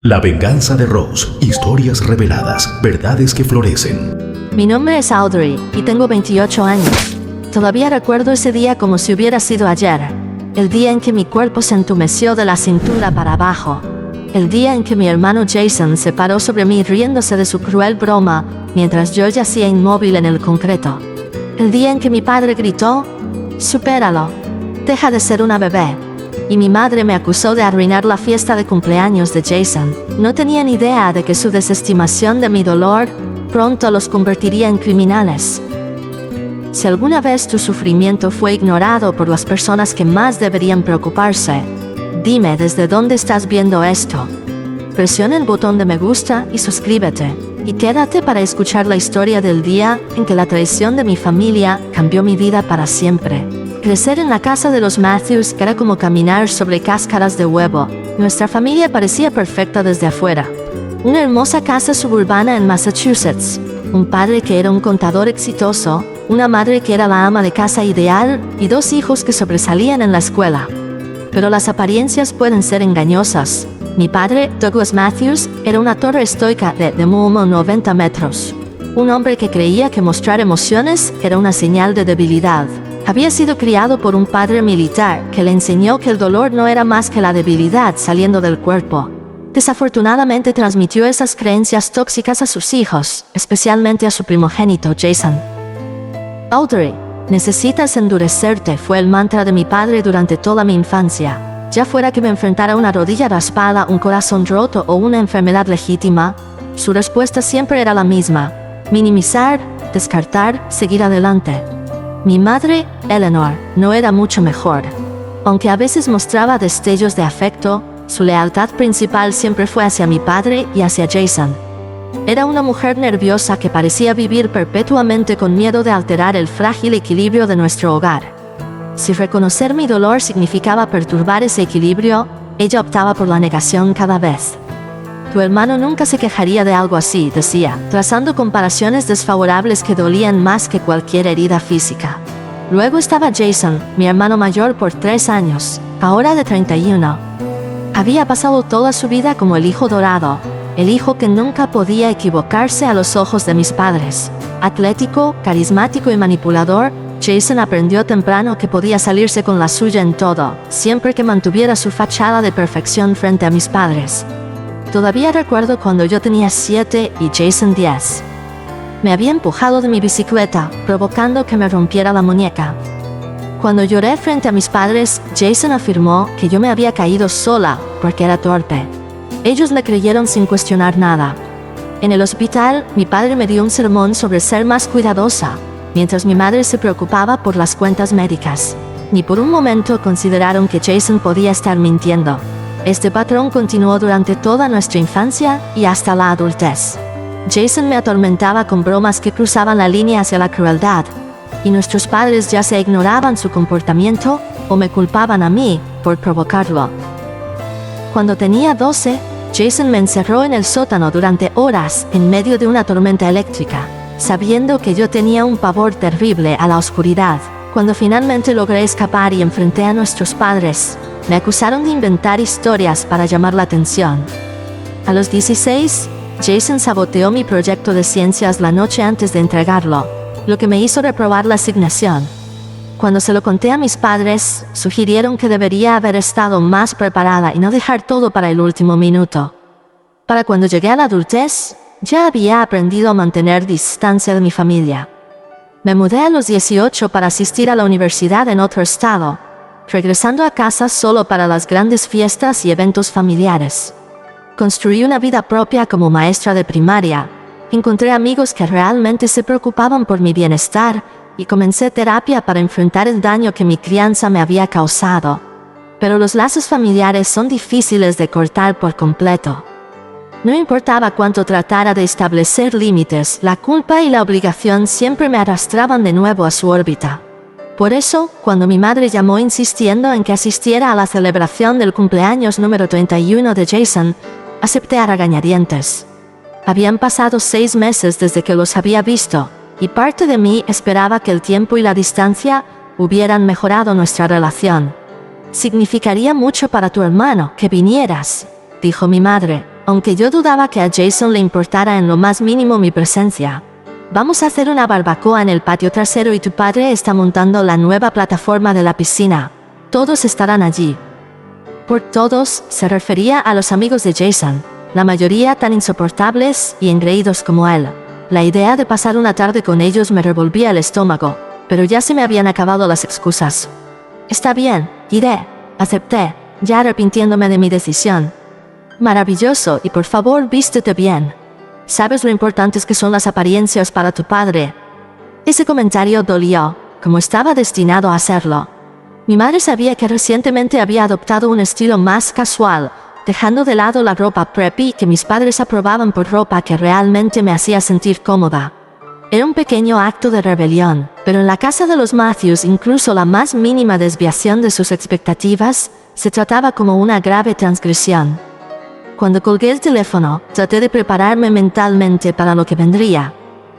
La venganza de Rose. Historias reveladas. Verdades que florecen. Mi nombre es Audrey y tengo 28 años. Todavía recuerdo ese día como si hubiera sido ayer. El día en que mi cuerpo se entumeció de la cintura para abajo. El día en que mi hermano Jason se paró sobre mí riéndose de su cruel broma mientras yo yacía inmóvil en el concreto. El día en que mi padre gritó: «Supéralo. Deja de ser una bebé». Y mi madre me acusó de arruinar la fiesta de cumpleaños de Jason. No tenía ni idea de que su desestimación de mi dolor pronto los convertiría en criminales. Si alguna vez tu sufrimiento fue ignorado por las personas que más deberían preocuparse, dime desde dónde estás viendo esto. Presiona el botón de me gusta y suscríbete. Y quédate para escuchar la historia del día en que la traición de mi familia cambió mi vida para siempre. Crecer en la casa de los Matthews era como caminar sobre cáscaras de huevo. Nuestra familia parecía perfecta desde afuera. Una hermosa casa suburbana en Massachusetts, un padre que era un contador exitoso, una madre que era la ama de casa ideal y dos hijos que sobresalían en la escuela. Pero las apariencias pueden ser engañosas. Mi padre, Douglas Matthews, era una torre estoica de como 90 metros. Un hombre que creía que mostrar emociones era una señal de debilidad. Había sido criado por un padre militar que le enseñó que el dolor no era más que la debilidad saliendo del cuerpo. Desafortunadamente transmitió esas creencias tóxicas a sus hijos, especialmente a su primogénito Jason. Audrey, necesitas endurecerte, fue el mantra de mi padre durante toda mi infancia. Ya fuera que me enfrentara a una rodilla raspada, un corazón roto o una enfermedad legítima, su respuesta siempre era la misma: minimizar, descartar, seguir adelante. Mi madre, Eleanor, no era mucho mejor. Aunque a veces mostraba destellos de afecto, su lealtad principal siempre fue hacia mi padre y hacia Jason. Era una mujer nerviosa que parecía vivir perpetuamente con miedo de alterar el frágil equilibrio de nuestro hogar. Si reconocer mi dolor significaba perturbar ese equilibrio, ella optaba por la negación cada vez. Tu hermano nunca se quejaría de algo así, decía, trazando comparaciones desfavorables que dolían más que cualquier herida física. Luego estaba Jason, mi hermano mayor por 3 años, ahora de 31. Había pasado toda su vida como el hijo dorado, el hijo que nunca podía equivocarse a los ojos de mis padres. Atlético, carismático y manipulador, Jason aprendió temprano que podía salirse con la suya en todo, siempre que mantuviera su fachada de perfección frente a mis padres. Todavía recuerdo cuando yo tenía 7 y Jason 10. Me había empujado de mi bicicleta, provocando que me rompiera la muñeca. Cuando lloré frente a mis padres, Jason afirmó que yo me había caído sola porque era torpe. Ellos le creyeron sin cuestionar nada. En el hospital, mi padre me dio un sermón sobre ser más cuidadosa, mientras mi madre se preocupaba por las cuentas médicas. Ni por un momento consideraron que Jason podía estar mintiendo. Este patrón continuó durante toda nuestra infancia y hasta la adultez. Jason me atormentaba con bromas que cruzaban la línea hacia la crueldad, y nuestros padres ya sea ignoraban su comportamiento o me culpaban a mí por provocarlo. Cuando tenía 12, Jason me encerró en el sótano durante horas en medio de una tormenta eléctrica, sabiendo que yo tenía un pavor terrible a la oscuridad. Cuando finalmente logré escapar y enfrenté a nuestros padres, me acusaron de inventar historias para llamar la atención. A los 16, Jason saboteó mi proyecto de ciencias la noche antes de entregarlo, lo que me hizo reprobar la asignación. Cuando se lo conté a mis padres, sugirieron que debería haber estado más preparada y no dejar todo para el último minuto. Para cuando llegué a la adultez, ya había aprendido a mantener distancia de mi familia. Me mudé a los 18 para asistir a la universidad en otro estado, regresando a casa solo para las grandes fiestas y eventos familiares. Construí una vida propia como maestra de primaria, encontré amigos que realmente se preocupaban por mi bienestar y comencé terapia para enfrentar el daño que mi crianza me había causado. Pero los lazos familiares son difíciles de cortar por completo. No importaba cuánto tratara de establecer límites, la culpa y la obligación siempre me arrastraban de nuevo a su órbita. Por eso, cuando mi madre llamó insistiendo en que asistiera a la celebración del cumpleaños número 31 de Jason, acepté a regañadientes. Habían pasado 6 meses desde que los había visto, y parte de mí esperaba que el tiempo y la distancia hubieran mejorado nuestra relación. Significaría mucho para tu hermano que vinieras, dijo mi madre, aunque yo dudaba que a Jason le importara en lo más mínimo mi presencia. Vamos a hacer una barbacoa en el patio trasero y tu padre está montando la nueva plataforma de la piscina. Todos estarán allí. Por todos, se refería a los amigos de Jason, la mayoría tan insoportables y engreídos como él. La idea de pasar una tarde con ellos me revolvía el estómago, pero ya se me habían acabado las excusas. Está bien, iré, acepté, ya arrepintiéndome de mi decisión. Maravilloso, y por favor vístete bien. ¿Sabes lo importantes que son las apariencias para tu padre? Ese comentario dolió, como estaba destinado a hacerlo. Mi madre sabía que recientemente había adoptado un estilo más casual, dejando de lado la ropa preppy que mis padres aprobaban por ropa que realmente me hacía sentir cómoda. Era un pequeño acto de rebelión, pero en la casa de los Matthews incluso la más mínima desviación de sus expectativas se trataba como una grave transgresión. Cuando colgué el teléfono, traté de prepararme mentalmente para lo que vendría.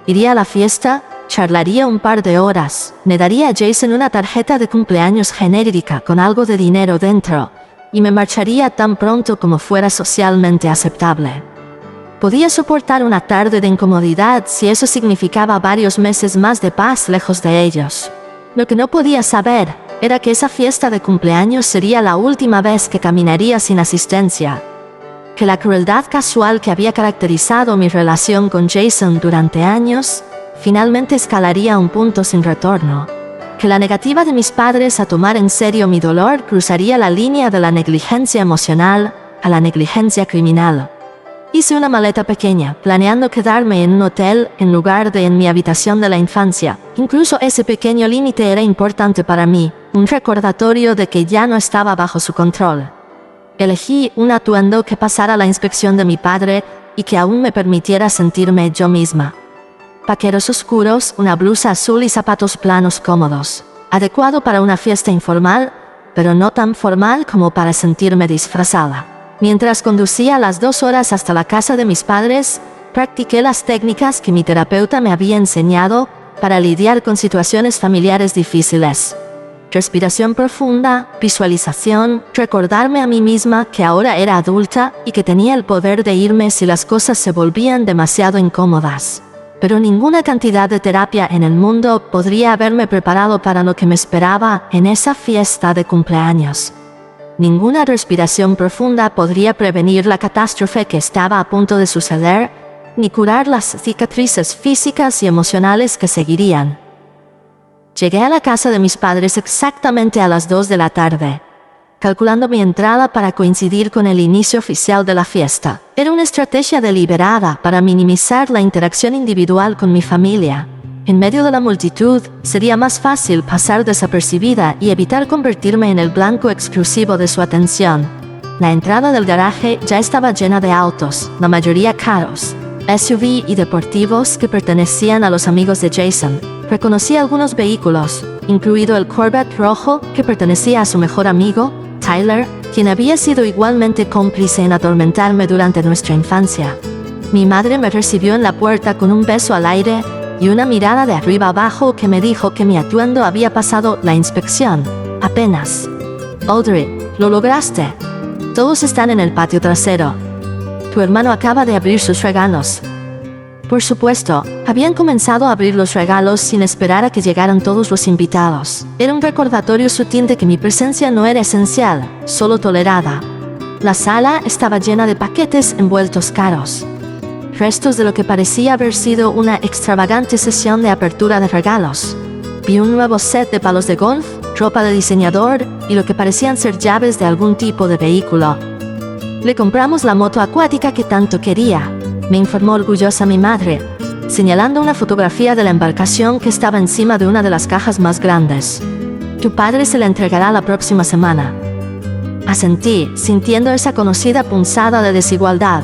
Iría a la fiesta, charlaría un par de horas, me daría a Jason una tarjeta de cumpleaños genérica con algo de dinero dentro, y me marcharía tan pronto como fuera socialmente aceptable. Podía soportar una tarde de incomodidad si eso significaba varios meses más de paz lejos de ellos. Lo que no podía saber era que esa fiesta de cumpleaños sería la última vez que caminaría sin asistencia. Que la crueldad casual que había caracterizado mi relación con Jason durante años, finalmente escalaría a un punto sin retorno. Que la negativa de mis padres a tomar en serio mi dolor cruzaría la línea de la negligencia emocional a la negligencia criminal. Hice una maleta pequeña, planeando quedarme en un hotel en lugar de en mi habitación de la infancia. Incluso ese pequeño límite era importante para mí, un recordatorio de que ya no estaba bajo su control. Elegí un atuendo que pasara la inspección de mi padre y que aún me permitiera sentirme yo misma. Vaqueros oscuros, una blusa azul y zapatos planos cómodos. Adecuado para una fiesta informal, pero no tan formal como para sentirme disfrazada. Mientras conducía las 2 horas hasta la casa de mis padres, practiqué las técnicas que mi terapeuta me había enseñado para lidiar con situaciones familiares difíciles. Respiración profunda, visualización, recordarme a mí misma que ahora era adulta y que tenía el poder de irme si las cosas se volvían demasiado incómodas. Pero ninguna cantidad de terapia en el mundo podría haberme preparado para lo que me esperaba en esa fiesta de cumpleaños. Ninguna respiración profunda podría prevenir la catástrofe que estaba a punto de suceder, ni curar las cicatrices físicas y emocionales que seguirían. Llegué a la casa de mis padres exactamente a las 2 de la tarde, calculando mi entrada para coincidir con el inicio oficial de la fiesta. Era una estrategia deliberada para minimizar la interacción individual con mi familia. En medio de la multitud, sería más fácil pasar desapercibida y evitar convertirme en el blanco exclusivo de su atención. La entrada del garaje ya estaba llena de autos, la mayoría caros, SUV y deportivos que pertenecían a los amigos de Jason. Reconocí algunos vehículos, incluido el Corvette rojo que pertenecía a su mejor amigo, Tyler, quien había sido igualmente cómplice en atormentarme durante nuestra infancia. Mi madre me recibió en la puerta con un beso al aire y una mirada de arriba abajo que me dijo que mi atuendo había pasado la inspección. Apenas. Audrey, lo lograste. Todos están en el patio trasero. Tu hermano acaba de abrir sus regalos. Por supuesto, habían comenzado a abrir los regalos sin esperar a que llegaran todos los invitados. Era un recordatorio sutil de que mi presencia no era esencial, solo tolerada. La sala estaba llena de paquetes envueltos caros. Restos de lo que parecía haber sido una extravagante sesión de apertura de regalos. Vi un nuevo set de palos de golf, ropa de diseñador y lo que parecían ser llaves de algún tipo de vehículo. Le compramos la moto acuática que tanto quería, me informó orgullosa mi madre, señalando una fotografía de la embarcación que estaba encima de una de las cajas más grandes. Tu padre se la entregará la próxima semana. Asentí, sintiendo esa conocida punzada de desigualdad.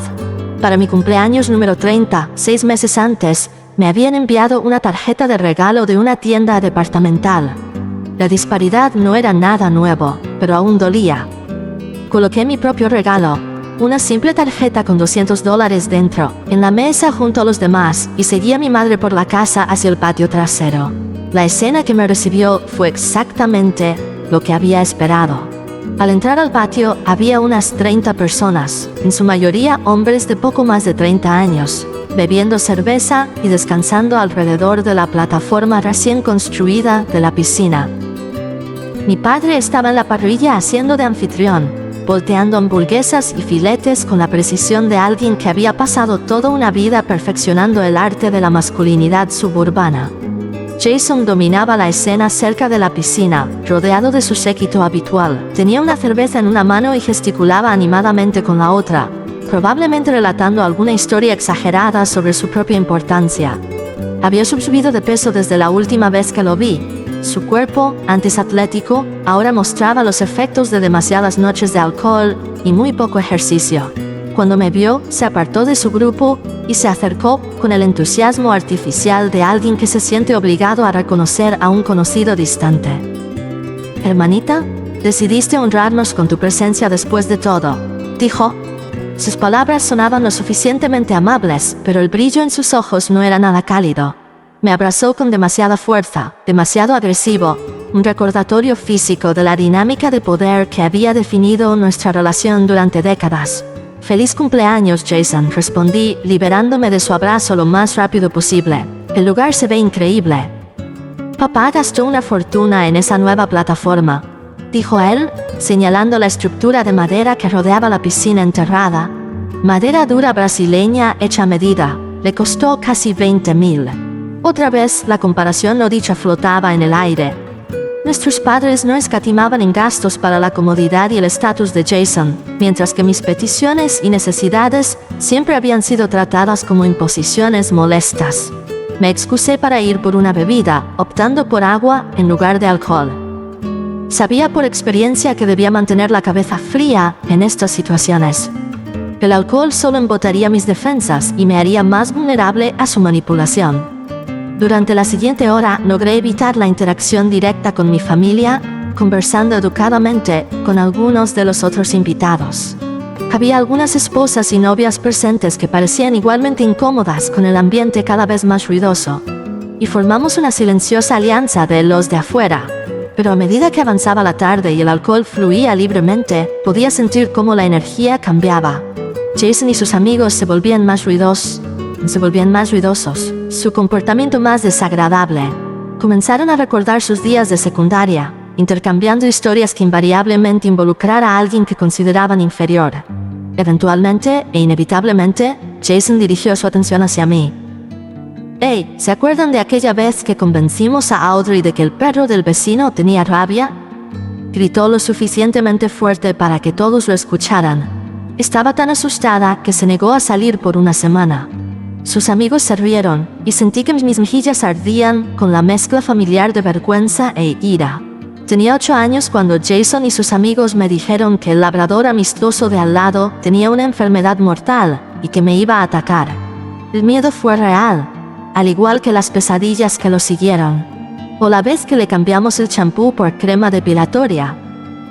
Para mi cumpleaños número 30, 6 meses antes, me habían enviado una tarjeta de regalo de una tienda departamental. La disparidad no era nada nuevo, pero aún dolía. Coloqué mi propio regalo, una simple tarjeta con $200 dentro, en la mesa junto a los demás y seguí a mi madre por la casa hacia el patio trasero. La escena que me recibió fue exactamente lo que había esperado. Al entrar al patio había unas 30 personas, en su mayoría hombres de poco más de 30 años, bebiendo cerveza y descansando alrededor de la plataforma recién construida de la piscina. Mi padre estaba en la parrilla haciendo de anfitrión, volteando hamburguesas y filetes con la precisión de alguien que había pasado toda una vida perfeccionando el arte de la masculinidad suburbana. Jason dominaba la escena cerca de la piscina, rodeado de su séquito habitual. Tenía una cerveza en una mano y gesticulaba animadamente con la otra, probablemente relatando alguna historia exagerada sobre su propia importancia. Había subido de peso desde la última vez que lo vi. Su cuerpo, antes atlético, ahora mostraba los efectos de demasiadas noches de alcohol y muy poco ejercicio. Cuando me vio, se apartó de su grupo y se acercó con el entusiasmo artificial de alguien que se siente obligado a reconocer a un conocido distante. «Hermanita, decidiste honrarnos con tu presencia después de todo», dijo. Sus palabras sonaban lo suficientemente amables, pero el brillo en sus ojos no era nada cálido. Me abrazó con demasiada fuerza, demasiado agresivo, un recordatorio físico de la dinámica de poder que había definido nuestra relación durante décadas. «Feliz cumpleaños, Jason», respondí, liberándome de su abrazo lo más rápido posible. «El lugar se ve increíble». «Papá gastó una fortuna en esa nueva plataforma», dijo él, señalando la estructura de madera que rodeaba la piscina enterrada. Madera dura brasileña hecha a medida. Le costó casi 20.000. Otra vez, la comparación no dicha flotaba en el aire. Nuestros padres no escatimaban en gastos para la comodidad y el estatus de Jason, mientras que mis peticiones y necesidades siempre habían sido tratadas como imposiciones molestas. Me excusé para ir por una bebida, optando por agua en lugar de alcohol. Sabía por experiencia que debía mantener la cabeza fría en estas situaciones. El alcohol solo embotaría mis defensas y me haría más vulnerable a su manipulación. Durante la siguiente hora logré evitar la interacción directa con mi familia, conversando educadamente con algunos de los otros invitados. Había algunas esposas y novias presentes que parecían igualmente incómodas con el ambiente cada vez más ruidoso, y formamos una silenciosa alianza de los de afuera. Pero a medida que avanzaba la tarde y el alcohol fluía libremente, podía sentir cómo la energía cambiaba. Jason y sus amigos se volvían más ruidosos, su comportamiento más desagradable. Comenzaron a recordar sus días de secundaria, intercambiando historias que invariablemente involucraran a alguien que consideraban inferior. Eventualmente e inevitablemente, Jason dirigió su atención hacia mí. «Hey, ¿se acuerdan de aquella vez que convencimos a Audrey de que el perro del vecino tenía rabia?», gritó lo suficientemente fuerte para que todos lo escucharan. Estaba tan asustada que se negó a salir por una semana. Sus amigos se rieron, y sentí que mis mejillas ardían con la mezcla familiar de vergüenza e ira. Tenía 8 años cuando Jason y sus amigos me dijeron que el labrador amistoso de al lado tenía una enfermedad mortal y que me iba a atacar. El miedo fue real, al igual que las pesadillas que lo siguieron. «O la vez que le cambiamos el champú por crema depilatoria»,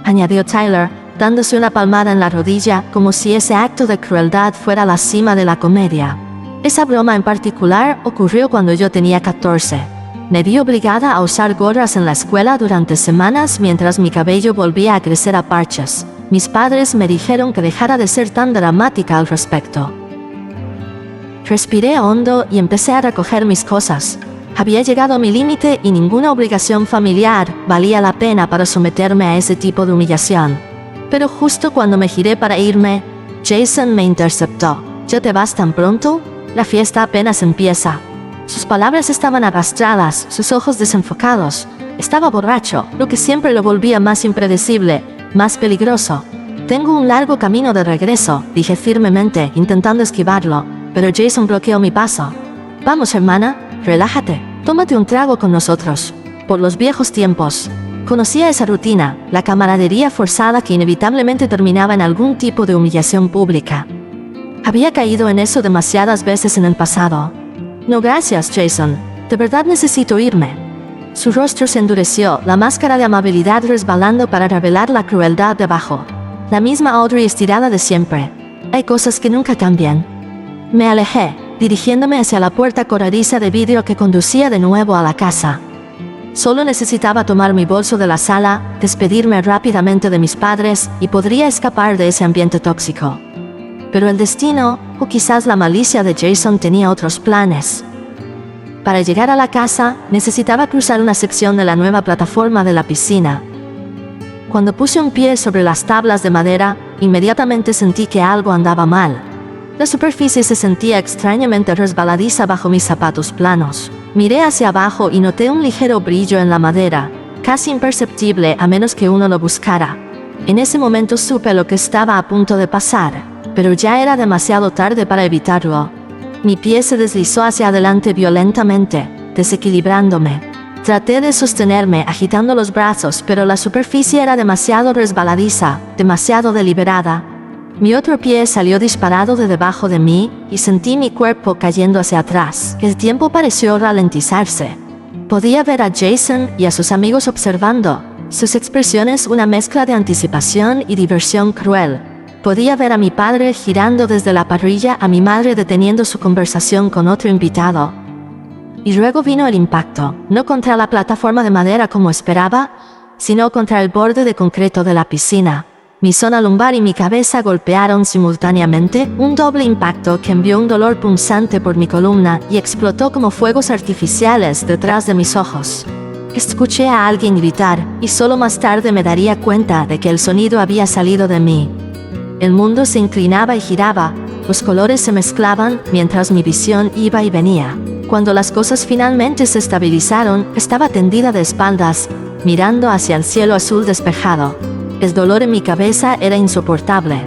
añadió Tyler, dándose una palmada en la rodilla como si ese acto de crueldad fuera la cima de la comedia. Esa broma en particular ocurrió cuando yo tenía 14. Me vi obligada a usar gorras en la escuela durante semanas mientras mi cabello volvía a crecer a parches. Mis padres me dijeron que dejara de ser tan dramática al respecto. Respiré hondo y empecé a recoger mis cosas. Había llegado a mi límite y ninguna obligación familiar valía la pena para someterme a ese tipo de humillación. Pero justo cuando me giré para irme, Jason me interceptó. «¿Ya te vas tan pronto? La fiesta apenas empieza». Sus palabras estaban arrastradas, sus ojos desenfocados. Estaba borracho, lo que siempre lo volvía más impredecible, más peligroso. «Tengo un largo camino de regreso», dije firmemente, intentando esquivarlo, pero Jason bloqueó mi paso. «Vamos, hermana, relájate, tómate un trago con nosotros». Por los viejos tiempos. Conocía esa rutina, la camaradería forzada que inevitablemente terminaba en algún tipo de humillación pública. Había caído en eso demasiadas veces en el pasado. «No, gracias, Jason. De verdad necesito irme». Su rostro se endureció, la máscara de amabilidad resbalando para revelar la crueldad debajo. La misma Audrey estirada de siempre. Hay cosas que nunca cambian. Me alejé, dirigiéndome hacia la puerta corrediza de vidrio que conducía de nuevo a la casa. Solo necesitaba tomar mi bolso de la sala, despedirme rápidamente de mis padres y podría escapar de ese ambiente tóxico. Pero el destino, o quizás la malicia de Jason, tenía otros planes. Para llegar a la casa, necesitaba cruzar una sección de la nueva plataforma de la piscina. Cuando puse un pie sobre las tablas de madera, inmediatamente sentí que algo andaba mal. La superficie se sentía extrañamente resbaladiza bajo mis zapatos planos. Miré hacia abajo y noté un ligero brillo en la madera, casi imperceptible a menos que uno lo buscara. En ese momento supe lo que estaba a punto de pasar, pero ya era demasiado tarde para evitarlo. Mi pie se deslizó hacia adelante violentamente, desequilibrándome. Traté de sostenerme agitando los brazos, pero la superficie era demasiado resbaladiza, demasiado deliberada. Mi otro pie salió disparado de debajo de mí y sentí mi cuerpo cayendo hacia atrás. El tiempo pareció ralentizarse. Podía ver a Jason y a sus amigos observando, sus expresiones una mezcla de anticipación y diversión cruel. Podía ver a mi padre girando desde la parrilla, a mi madre deteniendo su conversación con otro invitado. Y luego vino el impacto, no contra la plataforma de madera como esperaba, sino contra el borde de concreto de la piscina. Mi zona lumbar y mi cabeza golpearon simultáneamente, un doble impacto que envió un dolor punzante por mi columna y explotó como fuegos artificiales detrás de mis ojos. Escuché a alguien gritar, y solo más tarde me daría cuenta de que el sonido había salido de mí. El mundo se inclinaba y giraba, los colores se mezclaban mientras mi visión iba y venía. Cuando las cosas finalmente se estabilizaron, estaba tendida de espaldas, mirando hacia el cielo azul despejado. El dolor en mi cabeza era insoportable.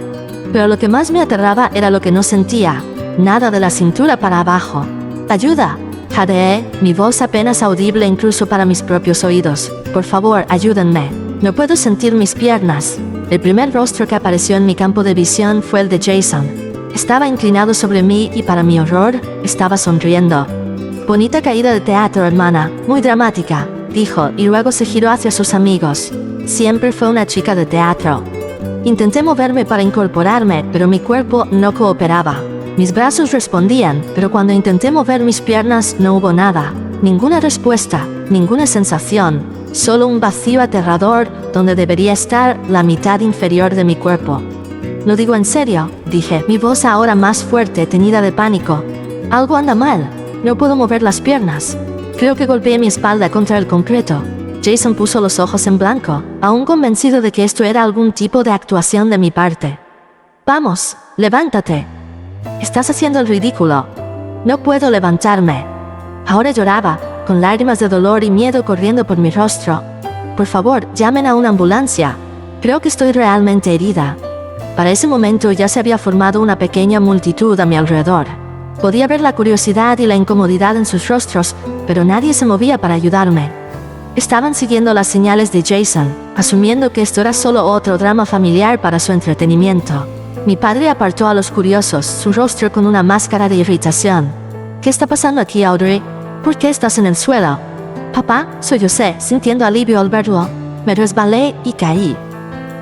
Pero lo que más me aterraba era lo que no sentía, nada de la cintura para abajo. ¡Ayuda! Jadeé, mi voz apenas audible incluso para mis propios oídos. Por favor, ayúdenme. No puedo sentir mis piernas. El primer rostro que apareció en mi campo de visión fue el de Jason. Estaba inclinado sobre mí y, para mi horror, estaba sonriendo. Bonita caída de teatro, hermana, muy dramática, dijo, y luego se giró hacia sus amigos. Siempre fue una chica de teatro. Intenté moverme para incorporarme, pero mi cuerpo no cooperaba. Mis brazos respondían, pero cuando intenté mover mis piernas no hubo nada. Ninguna respuesta, ninguna sensación, solo un vacío aterrador donde debería estar la mitad inferior de mi cuerpo. Lo digo en serio, dije, mi voz ahora más fuerte, teñida de pánico. Algo anda mal. No puedo mover las piernas. Creo que golpeé mi espalda contra el concreto. Jason puso los ojos en blanco, aún convencido de que esto era algún tipo de actuación de mi parte. Vamos, levántate. Estás haciendo el ridículo. No puedo levantarme. Ahora lloraba, con lágrimas de dolor y miedo corriendo por mi rostro. Por favor, llamen a una ambulancia. Creo que estoy realmente herida. Para ese momento ya se había formado una pequeña multitud a mi alrededor. Podía ver la curiosidad y la incomodidad en sus rostros, pero nadie se movía para ayudarme. Estaban siguiendo las señales de Jason, asumiendo que esto era solo otro drama familiar para su entretenimiento. Mi padre apartó a los curiosos, su rostro con una máscara de irritación. ¿Qué está pasando aquí, Audrey? ¿Por qué estás en el suelo? Papá, soy José, sintiendo alivio al verlo. Me resbalé y caí.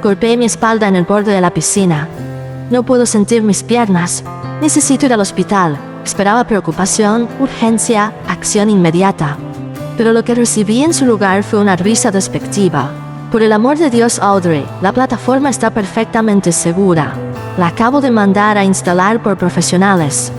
Golpeé mi espalda en el borde de la piscina. No puedo sentir mis piernas. Necesito ir al hospital. Esperaba preocupación, urgencia, acción inmediata. Pero lo que recibí en su lugar fue una risa despectiva. Por el amor de Dios, Audrey, la plataforma está perfectamente segura. La acabo de mandar a instalar por profesionales.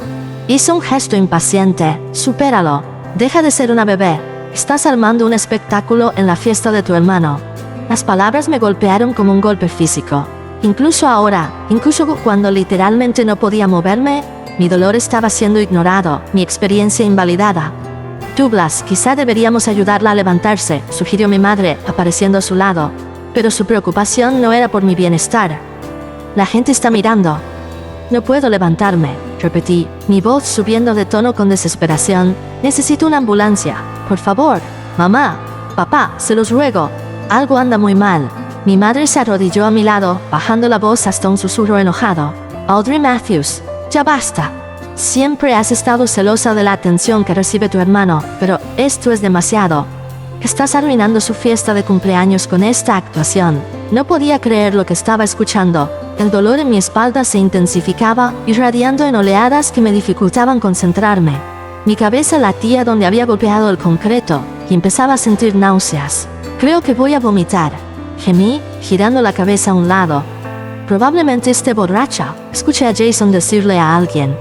Hizo un gesto impaciente. Supéralo. Deja de ser una bebé. Estás armando un espectáculo en la fiesta de tu hermano. Las palabras me golpearon como un golpe físico. Incluso ahora, incluso cuando literalmente no podía moverme, mi dolor estaba siendo ignorado, mi experiencia invalidada. Douglas, quizá deberíamos ayudarla a levantarse, sugirió mi madre, apareciendo a su lado. Pero su preocupación no era por mi bienestar. La gente está mirando. No puedo levantarme, repetí, mi voz subiendo de tono con desesperación. Necesito una ambulancia. Por favor. Mamá. Papá, se los ruego. Algo anda muy mal. Mi madre se arrodilló a mi lado, bajando la voz hasta un susurro enojado. Audrey Matthews, ya basta. Siempre has estado celosa de la atención que recibe tu hermano, pero esto es demasiado. Estás arruinando su fiesta de cumpleaños con esta actuación. No podía creer lo que estaba escuchando. El dolor en mi espalda se intensificaba, irradiando en oleadas que me dificultaban concentrarme. Mi cabeza latía donde había golpeado el concreto, y empezaba a sentir náuseas. Creo que voy a vomitar, gemí, girando la cabeza a un lado. Probablemente esté borracha, escuché a Jason decirle a alguien.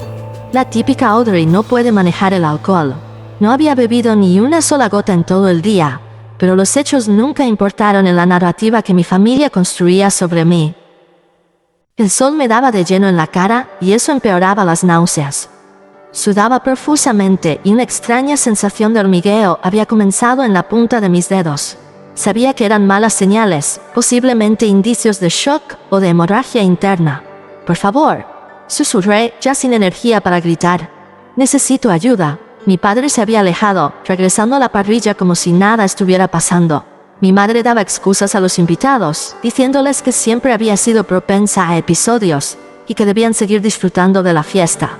La típica Audrey no puede manejar el alcohol. No había bebido ni una sola gota en todo el día, pero los hechos nunca importaron en la narrativa que mi familia construía sobre mí. El sol me daba de lleno en la cara y eso empeoraba las náuseas. Sudaba profusamente y una extraña sensación de hormigueo había comenzado en la punta de mis dedos. Sabía que eran malas señales, posiblemente indicios de shock o de hemorragia interna. «Por favor», susurré, ya sin energía para gritar. «Necesito ayuda». Mi padre se había alejado, regresando a la parrilla como si nada estuviera pasando. Mi madre daba excusas a los invitados, diciéndoles que siempre había sido propensa a episodios y que debían seguir disfrutando de la fiesta.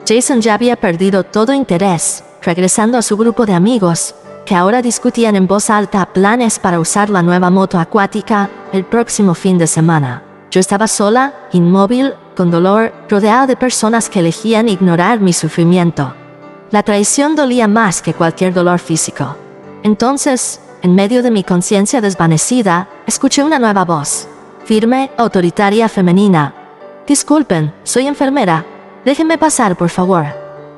Jason ya había perdido todo interés, regresando a su grupo de amigos, que ahora discutían en voz alta planes para usar la nueva moto acuática el próximo fin de semana. Yo estaba sola, inmóvil, con dolor, rodeada de personas que elegían ignorar mi sufrimiento. La traición dolía más que cualquier dolor físico. Entonces, en medio de mi conciencia desvanecida, escuché una nueva voz, firme, autoritaria, femenina. «Disculpen, soy enfermera. Déjenme pasar, por favor».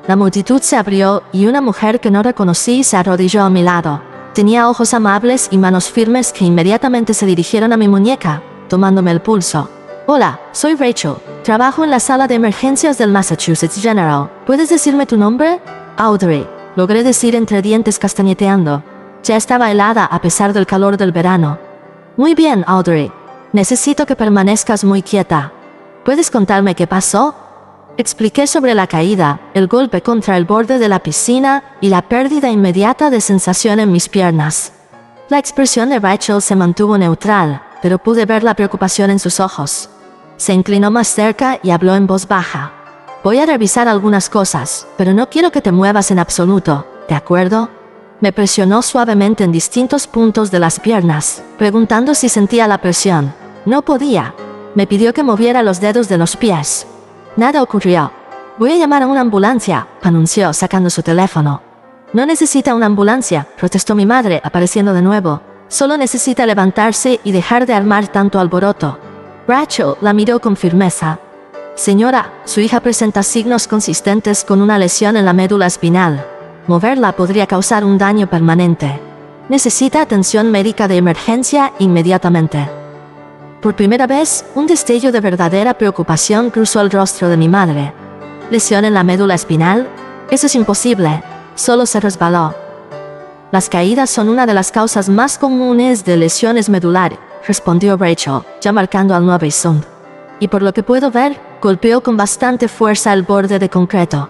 La multitud se abrió y una mujer que no reconocí se arrodilló a mi lado. Tenía ojos amables y manos firmes que inmediatamente se dirigieron a mi muñeca, tomándome el pulso. «Hola, soy Rachel. Trabajo en la sala de emergencias del Massachusetts General. ¿Puedes decirme tu nombre?» «Audrey», logré decir entre dientes castañeteando. Ya estaba helada a pesar del calor del verano. «Muy bien, Audrey. Necesito que permanezcas muy quieta. ¿Puedes contarme qué pasó?» Expliqué sobre la caída, el golpe contra el borde de la piscina y la pérdida inmediata de sensación en mis piernas. La expresión de Rachel se mantuvo neutral, pero pude ver la preocupación en sus ojos. Se inclinó más cerca y habló en voz baja. «Voy a revisar algunas cosas, pero no quiero que te muevas en absoluto, ¿de acuerdo?» Me presionó suavemente en distintos puntos de las piernas, preguntando si sentía la presión. No podía. Me pidió que moviera los dedos de los pies. Nada ocurrió. «Voy a llamar a una ambulancia», anunció, sacando su teléfono. «No necesita una ambulancia», protestó mi madre, apareciendo de nuevo. «Solo necesita levantarse y dejar de armar tanto alboroto». Rachel la miró con firmeza. «Señora, su hija presenta signos consistentes con una lesión en la médula espinal. Moverla podría causar un daño permanente. Necesita atención médica de emergencia inmediatamente». Por primera vez, un destello de verdadera preocupación cruzó el rostro de mi madre. «¿Lesión en la médula espinal? Eso es imposible. Solo se resbaló». «Las caídas son una de las causas más comunes de lesiones medulares», respondió Rachel, ya marcando al 9 Sound. «Y por lo que puedo ver, golpeó con bastante fuerza el borde de concreto».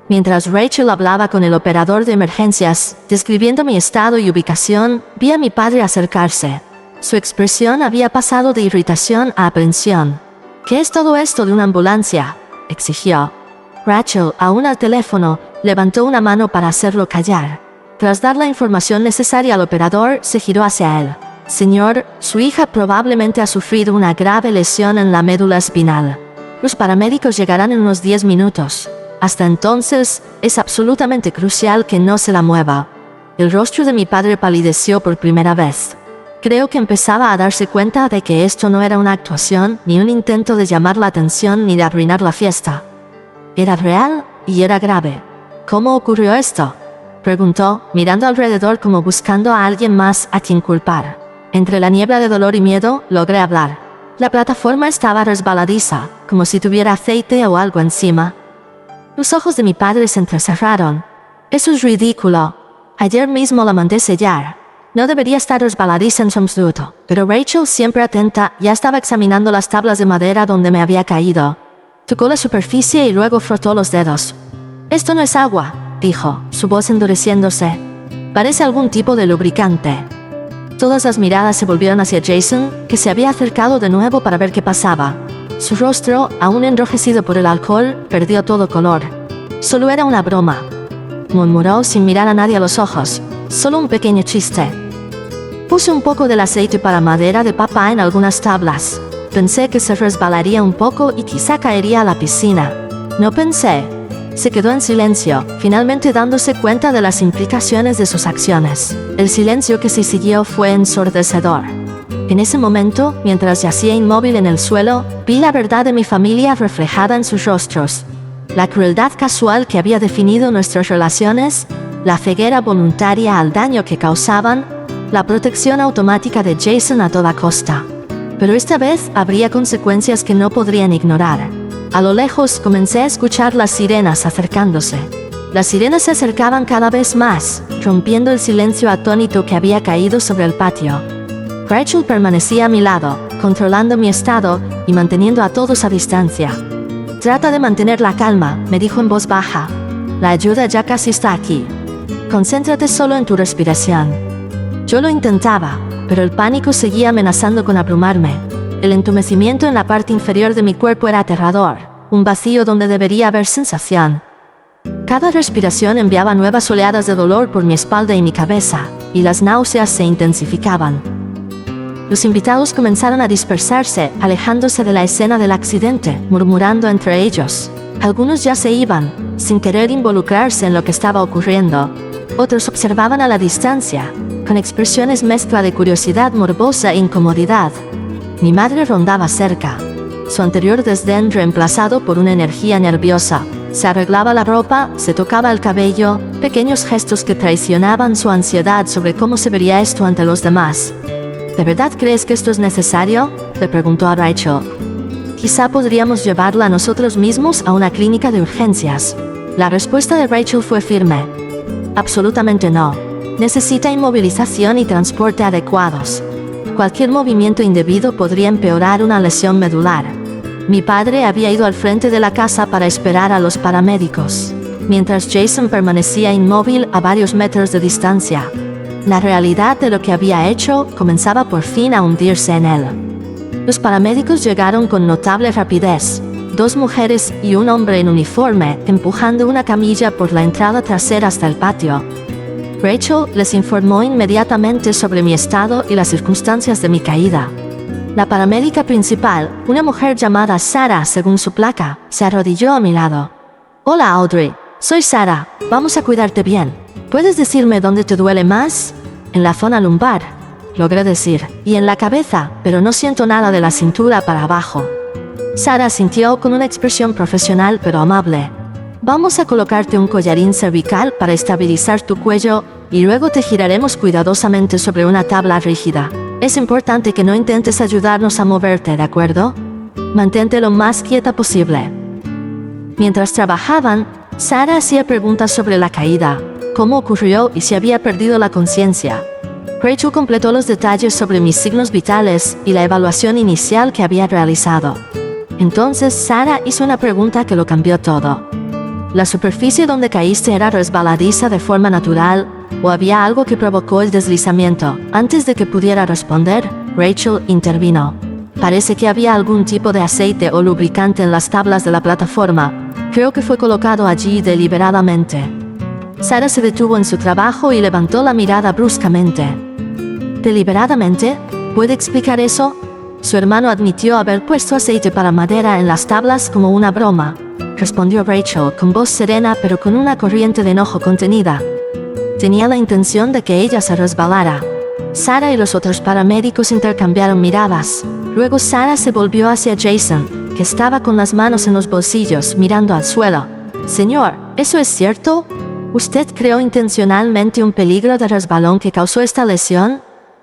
Mientras Rachel hablaba con el operador de emergencias, describiendo mi estado y ubicación, vi a mi padre acercarse. Su expresión había pasado de irritación a aprensión. «¿Qué es todo esto de una ambulancia?», exigió. Rachel, aún al teléfono, levantó una mano para hacerlo callar. Tras dar la información necesaria al operador, se giró hacia él. «Señor, su hija probablemente ha sufrido una grave lesión en la médula espinal. Los paramédicos llegarán en unos 10 minutos. Hasta entonces, es absolutamente crucial que no se la mueva». El rostro de mi padre palideció por primera vez. Creo que empezaba a darse cuenta de que esto no era una actuación, ni un intento de llamar la atención ni de arruinar la fiesta. Era real y era grave. «¿Cómo ocurrió esto?», preguntó, mirando alrededor como buscando a alguien más a quien culpar. Entre la niebla de dolor y miedo, logré hablar. «La plataforma estaba resbaladiza, como si tuviera aceite o algo encima». Los ojos de mi padre se entrecerraron. «Eso es ridículo. Ayer mismo la mandé sellar. No debería estar resbaladiza en su absoluto». Pero Rachel, siempre atenta, ya estaba examinando las tablas de madera donde me había caído. Tocó la superficie y luego frotó los dedos. «Esto no es agua», dijo, su voz endureciéndose. «Parece algún tipo de lubricante». Todas las miradas se volvieron hacia Jason, que se había acercado de nuevo para ver qué pasaba. Su rostro, aún enrojecido por el alcohol, perdió todo color. «Solo era una broma», murmuró sin mirar a nadie a los ojos. «Solo un pequeño chiste. Puse un poco del aceite para madera de papá en algunas tablas. Pensé que se resbalaría un poco y quizá caería a la piscina. No pensé. Se quedó en silencio, finalmente dándose cuenta de las implicaciones de sus acciones. El silencio que se siguió fue ensordecedor. En ese momento, mientras yacía inmóvil en el suelo, vi la verdad de mi familia reflejada en sus rostros. La crueldad casual que había definido nuestras relaciones, la ceguera voluntaria al daño que causaban, la protección automática de Jason a toda costa. Pero esta vez habría consecuencias que no podrían ignorar. A lo lejos comencé a escuchar las sirenas acercándose. Las sirenas se acercaban cada vez más, rompiendo el silencio atónito que había caído sobre el patio. Rachel permanecía a mi lado, controlando mi estado y manteniendo a todos a distancia. Trata de mantener la calma, me dijo en voz baja. La ayuda ya casi está aquí. Concéntrate solo en tu respiración. Yo lo intentaba, pero el pánico seguía amenazando con abrumarme. El entumecimiento en la parte inferior de mi cuerpo era aterrador, un vacío donde debería haber sensación. Cada respiración enviaba nuevas oleadas de dolor por mi espalda y mi cabeza, y las náuseas se intensificaban. Los invitados comenzaron a dispersarse, alejándose de la escena del accidente, murmurando entre ellos. Algunos ya se iban, sin querer involucrarse en lo que estaba ocurriendo. Otros observaban a la distancia, con expresiones mezcla de curiosidad morbosa e incomodidad. Mi madre rondaba cerca, su anterior desdén reemplazado por una energía nerviosa. Se arreglaba la ropa, se tocaba el cabello, pequeños gestos que traicionaban su ansiedad sobre cómo se vería esto ante los demás. ¿De verdad crees que esto es necesario?, le preguntó a Rachel. Quizá podríamos llevarla nosotros mismos a una clínica de urgencias. La respuesta de Rachel fue firme. Absolutamente no. Necesita inmovilización y transporte adecuados. Cualquier movimiento indebido podría empeorar una lesión medular. Mi padre había ido al frente de la casa para esperar a los paramédicos, mientras Jason permanecía inmóvil a varios metros de distancia. La realidad de lo que había hecho comenzaba por fin a hundirse en él. Los paramédicos llegaron con notable rapidez, 2 mujeres y un hombre en uniforme empujando una camilla por la entrada trasera hasta el patio. Rachel les informó inmediatamente sobre mi estado y las circunstancias de mi caída. La paramédica principal, una mujer llamada Sarah según su placa, se arrodilló a mi lado. «Hola Audrey, soy Sarah, vamos a cuidarte bien. ¿Puedes decirme dónde te duele más?» «En la zona lumbar», logré decir, «y en la cabeza, pero no siento nada de la cintura para abajo». Sarah asintió con una expresión profesional pero amable. «Vamos a colocarte un collarín cervical para estabilizar tu cuello y luego te giraremos cuidadosamente sobre una tabla rígida. Es importante que no intentes ayudarnos a moverte, ¿de acuerdo? Mantente lo más quieta posible». Mientras trabajaban, Sarah hacía preguntas sobre la caída, cómo ocurrió y si había perdido la conciencia. Rachel completó los detalles sobre mis signos vitales y la evaluación inicial que había realizado. Entonces Sarah hizo una pregunta que lo cambió todo. ¿La superficie donde caíste era resbaladiza de forma natural o había algo que provocó el deslizamiento? Antes de que pudiera responder, Rachel intervino. Parece que había algún tipo de aceite o lubricante en las tablas de la plataforma. Creo que fue colocado allí deliberadamente. Sarah se detuvo en su trabajo y levantó la mirada bruscamente. ¿Deliberadamente? ¿Puede explicar eso? Su hermano admitió haber puesto aceite para madera en las tablas como una broma, respondió Rachel con voz serena pero con una corriente de enojo contenida. Tenía la intención de que ella se resbalara. Sarah y los otros paramédicos intercambiaron miradas. Luego Sarah se volvió hacia Jason, que estaba con las manos en los bolsillos mirando al suelo. «Señor, ¿eso es cierto? ¿Usted creó intencionalmente un peligro de resbalón que causó esta lesión?»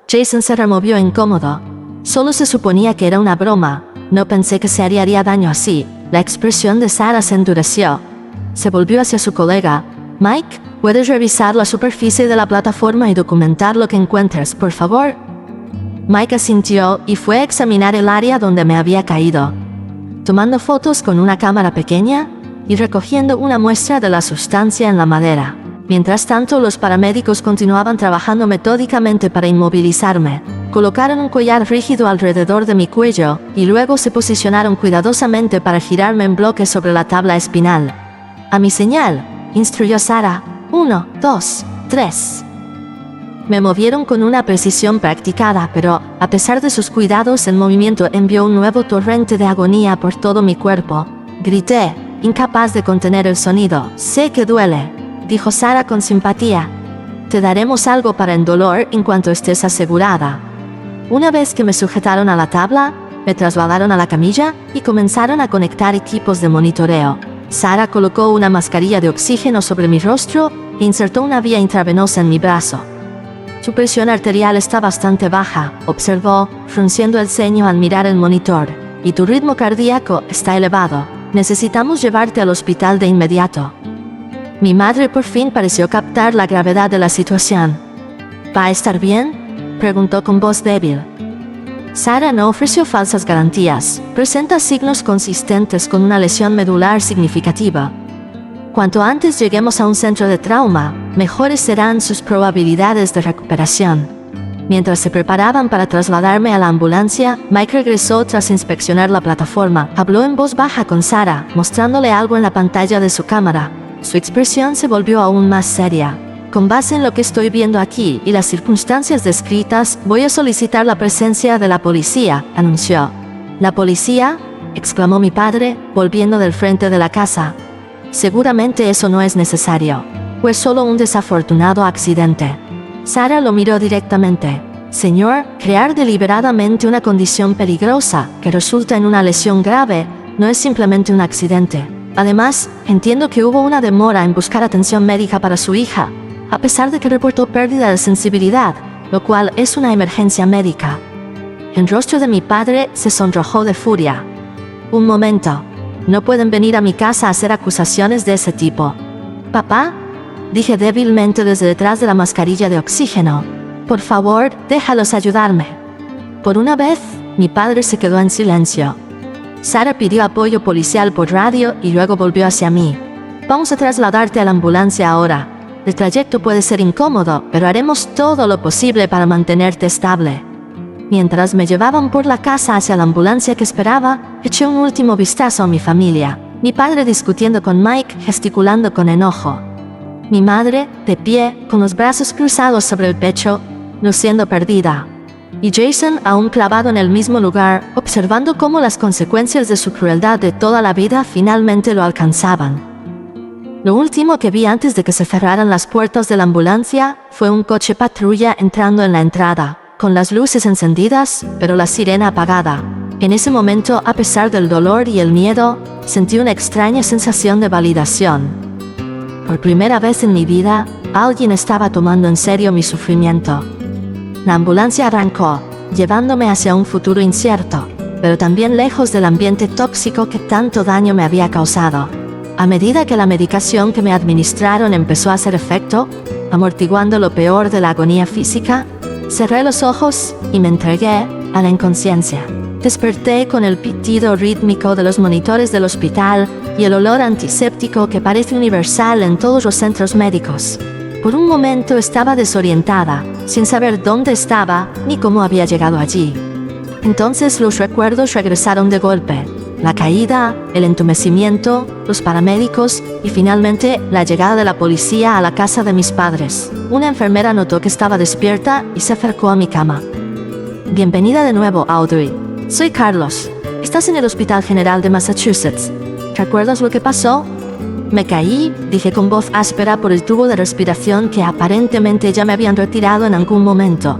Jason se removió incómodo. «Solo se suponía que era una broma. No pensé que se haría daño así». La expresión de Sarah se endureció. Se volvió hacia su colega. «Mike, ¿puedes revisar la superficie de la plataforma y documentar lo que encuentres, por favor?» Mike asintió y fue a examinar el área donde me había caído, tomando fotos con una cámara pequeña y recogiendo una muestra de la sustancia en la madera. Mientras tanto, los paramédicos continuaban trabajando metódicamente para inmovilizarme. Colocaron un collar rígido alrededor de mi cuello y luego se posicionaron cuidadosamente para girarme en bloque sobre la tabla espinal. «A mi señal», instruyó Sarah. 1, 2, 3. Me movieron con una precisión practicada, pero, a pesar de sus cuidados, el movimiento envió un nuevo torrente de agonía por todo mi cuerpo. Grité, incapaz de contener el sonido. Sé que duele, dijo Sara con simpatía. Te daremos algo para el dolor en cuanto estés asegurada. Una vez que me sujetaron a la tabla, me trasladaron a la camilla y comenzaron a conectar equipos de monitoreo. Sara colocó una mascarilla de oxígeno sobre mi rostro e insertó una vía intravenosa en mi brazo. Tu presión arterial está bastante baja, observó, frunciendo el ceño al mirar el monitor, y tu ritmo cardíaco está elevado. Necesitamos llevarte al hospital de inmediato. Mi madre por fin pareció captar la gravedad de la situación. ¿Va a estar bien?, preguntó con voz débil. Sara no ofreció falsas garantías. Presenta signos consistentes con una lesión medular significativa. Cuanto antes lleguemos a un centro de trauma, mejores serán sus probabilidades de recuperación. Mientras se preparaban para trasladarme a la ambulancia, Mike regresó tras inspeccionar la plataforma. Habló en voz baja con Sara, mostrándole algo en la pantalla de su cámara. Su expresión se volvió aún más seria. Con base en lo que estoy viendo aquí y las circunstancias descritas, voy a solicitar la presencia de la policía, anunció. ¿La policía?, exclamó mi padre, volviendo del frente de la casa. Seguramente eso no es necesario. Fue solo un desafortunado accidente. Sara lo miró directamente. Señor, crear deliberadamente una condición peligrosa que resulta en una lesión grave no es simplemente un accidente. Además, entiendo que hubo una demora en buscar atención médica para su hija, a pesar de que reportó pérdida de sensibilidad, lo cual es una emergencia médica. El rostro de mi padre se sonrojó de furia. Un momento. No pueden venir a mi casa a hacer acusaciones de ese tipo. ¿Papá?, dije débilmente desde detrás de la mascarilla de oxígeno. Por favor, déjalos ayudarme. Por una vez, mi padre se quedó en silencio. Sara pidió apoyo policial por radio y luego volvió hacia mí. Vamos a trasladarte a la ambulancia ahora. El trayecto puede ser incómodo, pero haremos todo lo posible para mantenerte estable. Mientras me llevaban por la casa hacia la ambulancia que esperaba, eché un último vistazo a mi familia. Mi padre discutiendo con Mike, gesticulando con enojo. Mi madre, de pie, con los brazos cruzados sobre el pecho, luciendo perdida. Y Jason, aún clavado en el mismo lugar, observando cómo las consecuencias de su crueldad de toda la vida finalmente lo alcanzaban. Lo último que vi antes de que se cerraran las puertas de la ambulancia fue un coche patrulla entrando en la entrada, con las luces encendidas, pero la sirena apagada. En ese momento, a pesar del dolor y el miedo, sentí una extraña sensación de validación. Por primera vez en mi vida, alguien estaba tomando en serio mi sufrimiento. La ambulancia arrancó, llevándome hacia un futuro incierto, pero también lejos del ambiente tóxico que tanto daño me había causado. A medida que la medicación que me administraron empezó a hacer efecto, amortiguando lo peor de la agonía física, cerré los ojos y me entregué a la inconsciencia. Desperté con el pitido rítmico de los monitores del hospital y el olor antiséptico que parece universal en todos los centros médicos. Por un momento estaba desorientada, sin saber dónde estaba ni cómo había llegado allí. Entonces los recuerdos regresaron de golpe. La caída, el entumecimiento, los paramédicos y finalmente la llegada de la policía a la casa de mis padres. Una enfermera notó que estaba despierta y se acercó a mi cama. Bienvenida de nuevo, Audrey. Soy Carlos. Estás en el Hospital General de Massachusetts. ¿Recuerdas lo que pasó? Me caí, dije con voz áspera por el tubo de respiración que aparentemente ya me habían retirado en algún momento.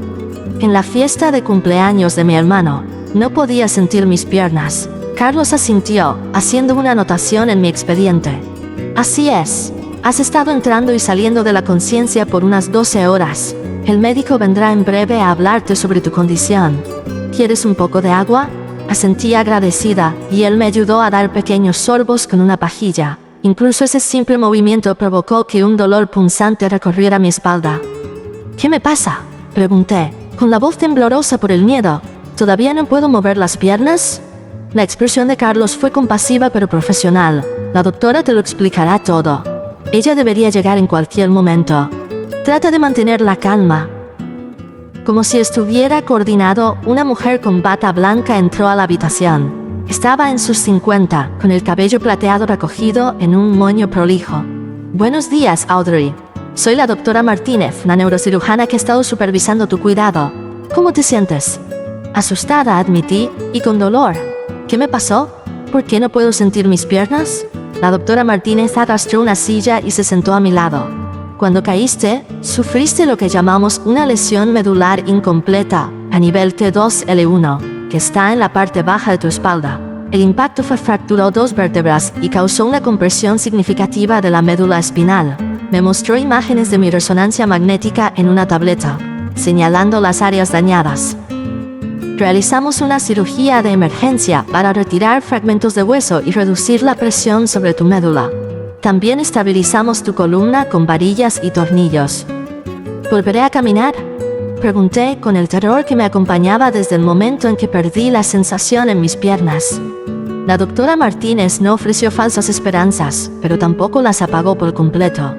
En la fiesta de cumpleaños de mi hermano, no podía sentir mis piernas. Carlos asintió, haciendo una anotación en mi expediente. Así es. Has estado entrando y saliendo de la conciencia por unas 12 horas. El médico vendrá en breve a hablarte sobre tu condición. ¿Quieres un poco de agua? Asentí agradecida, y él me ayudó a dar pequeños sorbos con una pajilla. Incluso ese simple movimiento provocó que un dolor punzante recorriera mi espalda. ¿Qué me pasa?, pregunté, con la voz temblorosa por el miedo. ¿Todavía no puedo mover las piernas? La expresión de Carlos fue compasiva pero profesional. La doctora te lo explicará todo. Ella debería llegar en cualquier momento. Trata de mantener la calma. Como si estuviera coordinado, una mujer con bata blanca entró a la habitación. Estaba en sus 50, con el cabello plateado recogido en un moño prolijo. Buenos días, Audrey. Soy la doctora Martínez, la neurocirujana que ha estado supervisando tu cuidado. ¿Cómo te sientes? Asustada, admití, y con dolor. ¿Qué me pasó? ¿Por qué no puedo sentir mis piernas? La doctora Martínez arrastró una silla y se sentó a mi lado. Cuando caíste, sufriste lo que llamamos una lesión medular incompleta, a nivel T2-L1, que está en la parte baja de tu espalda. El impacto fracturó 2 vértebras y causó una compresión significativa de la médula espinal. Me mostró imágenes de mi resonancia magnética en una tableta, señalando las áreas dañadas. Realizamos una cirugía de emergencia para retirar fragmentos de hueso y reducir la presión sobre tu médula. También estabilizamos tu columna con varillas y tornillos. ¿Volveré a caminar?, pregunté con el terror que me acompañaba desde el momento en que perdí la sensación en mis piernas. La doctora Martínez no ofreció falsas esperanzas, pero tampoco las apagó por completo.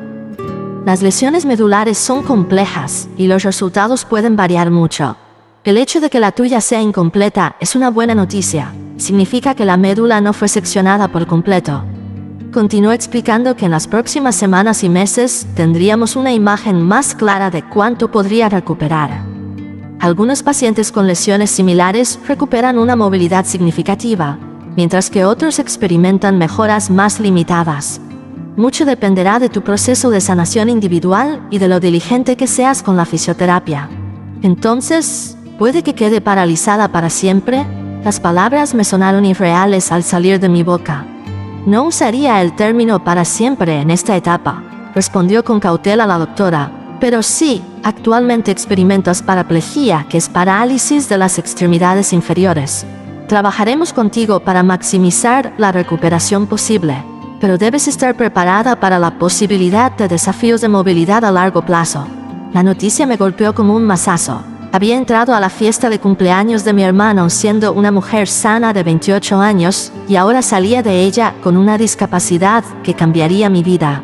Las lesiones medulares son complejas y los resultados pueden variar mucho. El hecho de que la tuya sea incompleta es una buena noticia. Significa que la médula no fue seccionada por completo. Continuó explicando que en las próximas semanas y meses tendríamos una imagen más clara de cuánto podría recuperar. Algunos pacientes con lesiones similares recuperan una movilidad significativa, mientras que otros experimentan mejoras más limitadas. Mucho dependerá de tu proceso de sanación individual y de lo diligente que seas con la fisioterapia. Entonces, ¿puede que quede paralizada para siempre? Las palabras me sonaron irreales al salir de mi boca. No usaría el término para siempre en esta etapa, respondió con cautela la doctora, pero sí, actualmente experimentas paraplegia, que es parálisis de las extremidades inferiores. Trabajaremos contigo para maximizar la recuperación posible, pero debes estar preparada para la posibilidad de desafíos de movilidad a largo plazo. La noticia me golpeó como un mazazo. Había entrado a la fiesta de cumpleaños de mi hermano siendo una mujer sana de 28 años y ahora salía de ella con una discapacidad que cambiaría mi vida.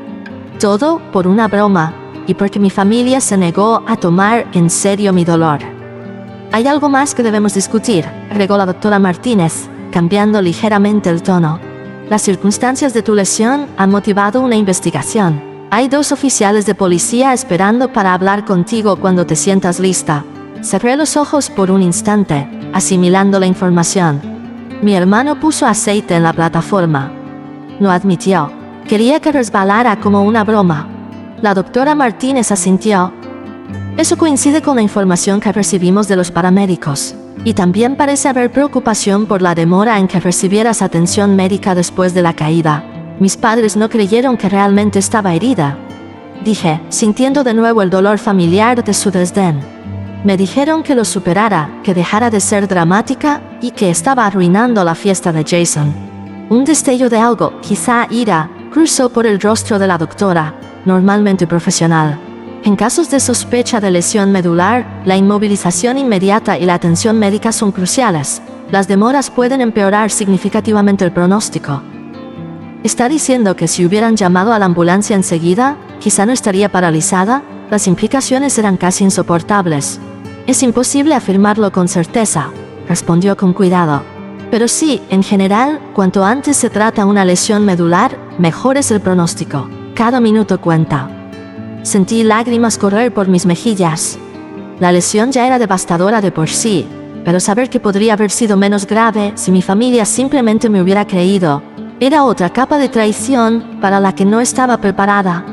Todo por una broma y porque mi familia se negó a tomar en serio mi dolor. Hay algo más que debemos discutir, agregó la doctora Martínez, cambiando ligeramente el tono. Las circunstancias de tu lesión han motivado una investigación. Hay 2 oficiales de policía esperando para hablar contigo cuando te sientas lista. Cerré los ojos por un instante, asimilando la información. Mi hermano puso aceite en la plataforma. No admitió. Quería que resbalara como una broma. La doctora Martínez asintió. Eso coincide con la información que recibimos de los paramédicos. Y también parece haber preocupación por la demora en que recibieras atención médica después de la caída. Mis padres no creyeron que realmente estaba herida, dije, sintiendo de nuevo el dolor familiar de su desdén. Me dijeron que lo superara, que dejara de ser dramática y que estaba arruinando la fiesta de Jason. Un destello de algo, quizá ira, cruzó por el rostro de la doctora, normalmente profesional. En casos de sospecha de lesión medular, la inmovilización inmediata y la atención médica son cruciales. Las demoras pueden empeorar significativamente el pronóstico. ¿Está diciendo que si hubieran llamado a la ambulancia enseguida, quizá no estaría paralizada? Las implicaciones eran casi insoportables. Es imposible afirmarlo con certeza, respondió con cuidado. Pero sí, en general, cuanto antes se trata una lesión medular, mejor es el pronóstico. Cada minuto cuenta. Sentí lágrimas correr por mis mejillas. La lesión ya era devastadora de por sí, pero saber que podría haber sido menos grave si mi familia simplemente me hubiera creído, era otra capa de traición para la que no estaba preparada.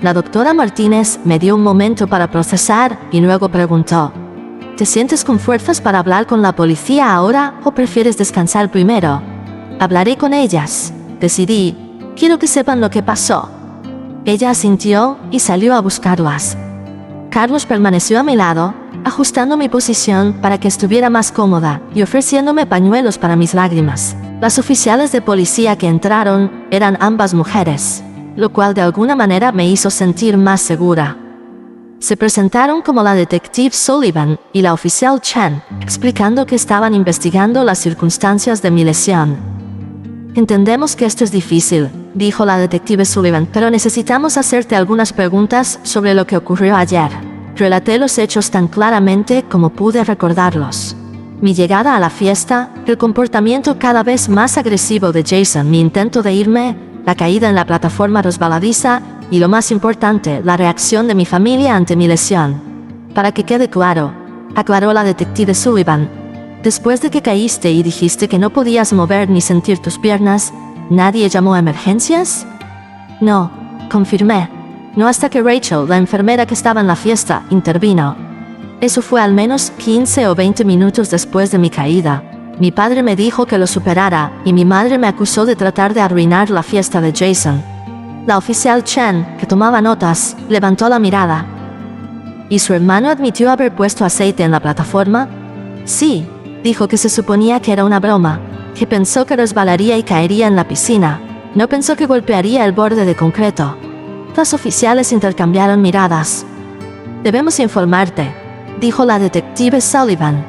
La doctora Martínez me dio un momento para procesar y luego preguntó: ¿te sientes con fuerzas para hablar con la policía ahora o prefieres descansar primero? Hablaré con ellas, decidí. Quiero que sepan lo que pasó. Ella asintió y salió a buscarlas. Carlos permaneció a mi lado, ajustando mi posición para que estuviera más cómoda y ofreciéndome pañuelos para mis lágrimas. Las oficiales de policía que entraron eran ambas mujeres, lo cual de alguna manera me hizo sentir más segura. Se presentaron como la detective Sullivan y la oficial Chen, explicando que estaban investigando las circunstancias de mi lesión. Entendemos que esto es difícil, dijo la detective Sullivan, pero necesitamos hacerte algunas preguntas sobre lo que ocurrió ayer. Relaté los hechos tan claramente como pude recordarlos. Mi llegada a la fiesta, el comportamiento cada vez más agresivo de Jason, mi intento de irme, la caída en la plataforma resbaladiza y, lo más importante, la reacción de mi familia ante mi lesión. Para que quede claro, aclaró la detective Sullivan, después de que caíste y dijiste que no podías mover ni sentir tus piernas, ¿Nadie llamó a emergencias? No, confirmé. No hasta que Rachel, la enfermera que estaba en la fiesta, intervino. Eso fue al menos 15 o 20 minutos después de mi caída. Mi padre me dijo que lo superara y mi madre me acusó de tratar de arruinar la fiesta de Jason. La oficial Chen, que tomaba notas, levantó la mirada. ¿Y su hermano admitió haber puesto aceite en la plataforma? Sí, dijo que se suponía que era una broma, que pensó que resbalaría y caería en la piscina. No pensó que golpearía el borde de concreto. Los oficiales intercambiaron miradas. Debemos informarte, dijo la detective Sullivan,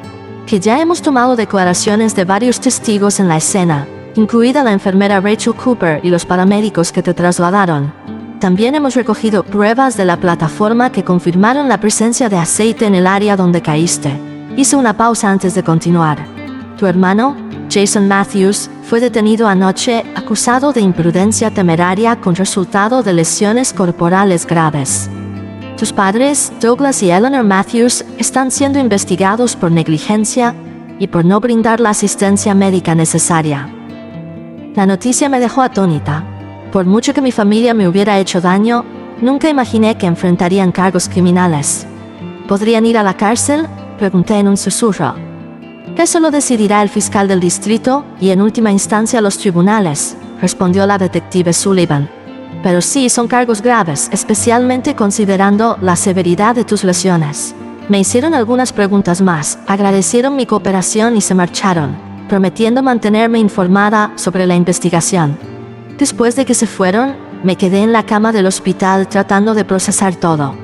que ya hemos tomado declaraciones de varios testigos en la escena, incluida la enfermera Rachel Cooper y los paramédicos que te trasladaron. También hemos recogido pruebas de la plataforma que confirmaron la presencia de aceite en el área donde caíste. Hizo una pausa antes de continuar. Tu hermano, Jason Matthews, fue detenido anoche acusado de imprudencia temeraria con resultado de lesiones corporales graves. Tus padres, Douglas y Eleanor Matthews, están siendo investigados por negligencia y por no brindar la asistencia médica necesaria. La noticia me dejó atónita. Por mucho que mi familia me hubiera hecho daño, nunca imaginé que enfrentarían cargos criminales. ¿Podrían ir a la cárcel?, pregunté en un susurro. Eso lo decidirá el fiscal del distrito y en última instancia los tribunales, respondió la detective Sullivan. Pero sí, son cargos graves, especialmente considerando la severidad de tus lesiones. Me hicieron algunas preguntas más, agradecieron mi cooperación y se marcharon, prometiendo mantenerme informada sobre la investigación. Después de que se fueron, me quedé en la cama del hospital tratando de procesar todo.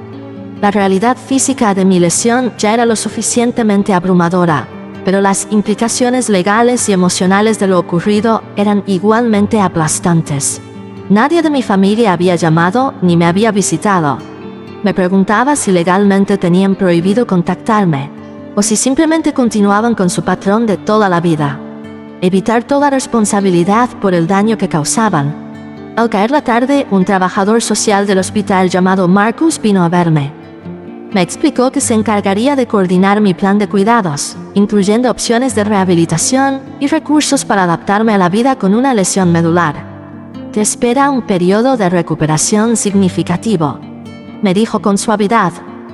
La realidad física de mi lesión ya era lo suficientemente abrumadora, pero las implicaciones legales y emocionales de lo ocurrido eran igualmente aplastantes. Nadie de mi familia había llamado ni me había visitado. Me preguntaba si legalmente tenían prohibido contactarme, o si simplemente continuaban con su patrón de toda la vida: evitar toda responsabilidad por el daño que causaban. Al caer la tarde, un trabajador social del hospital llamado Marcus vino a verme. Me explicó que se encargaría de coordinar mi plan de cuidados, incluyendo opciones de rehabilitación y recursos para adaptarme a la vida con una lesión medular. Te espera un periodo de recuperación significativo, me dijo con suavidad.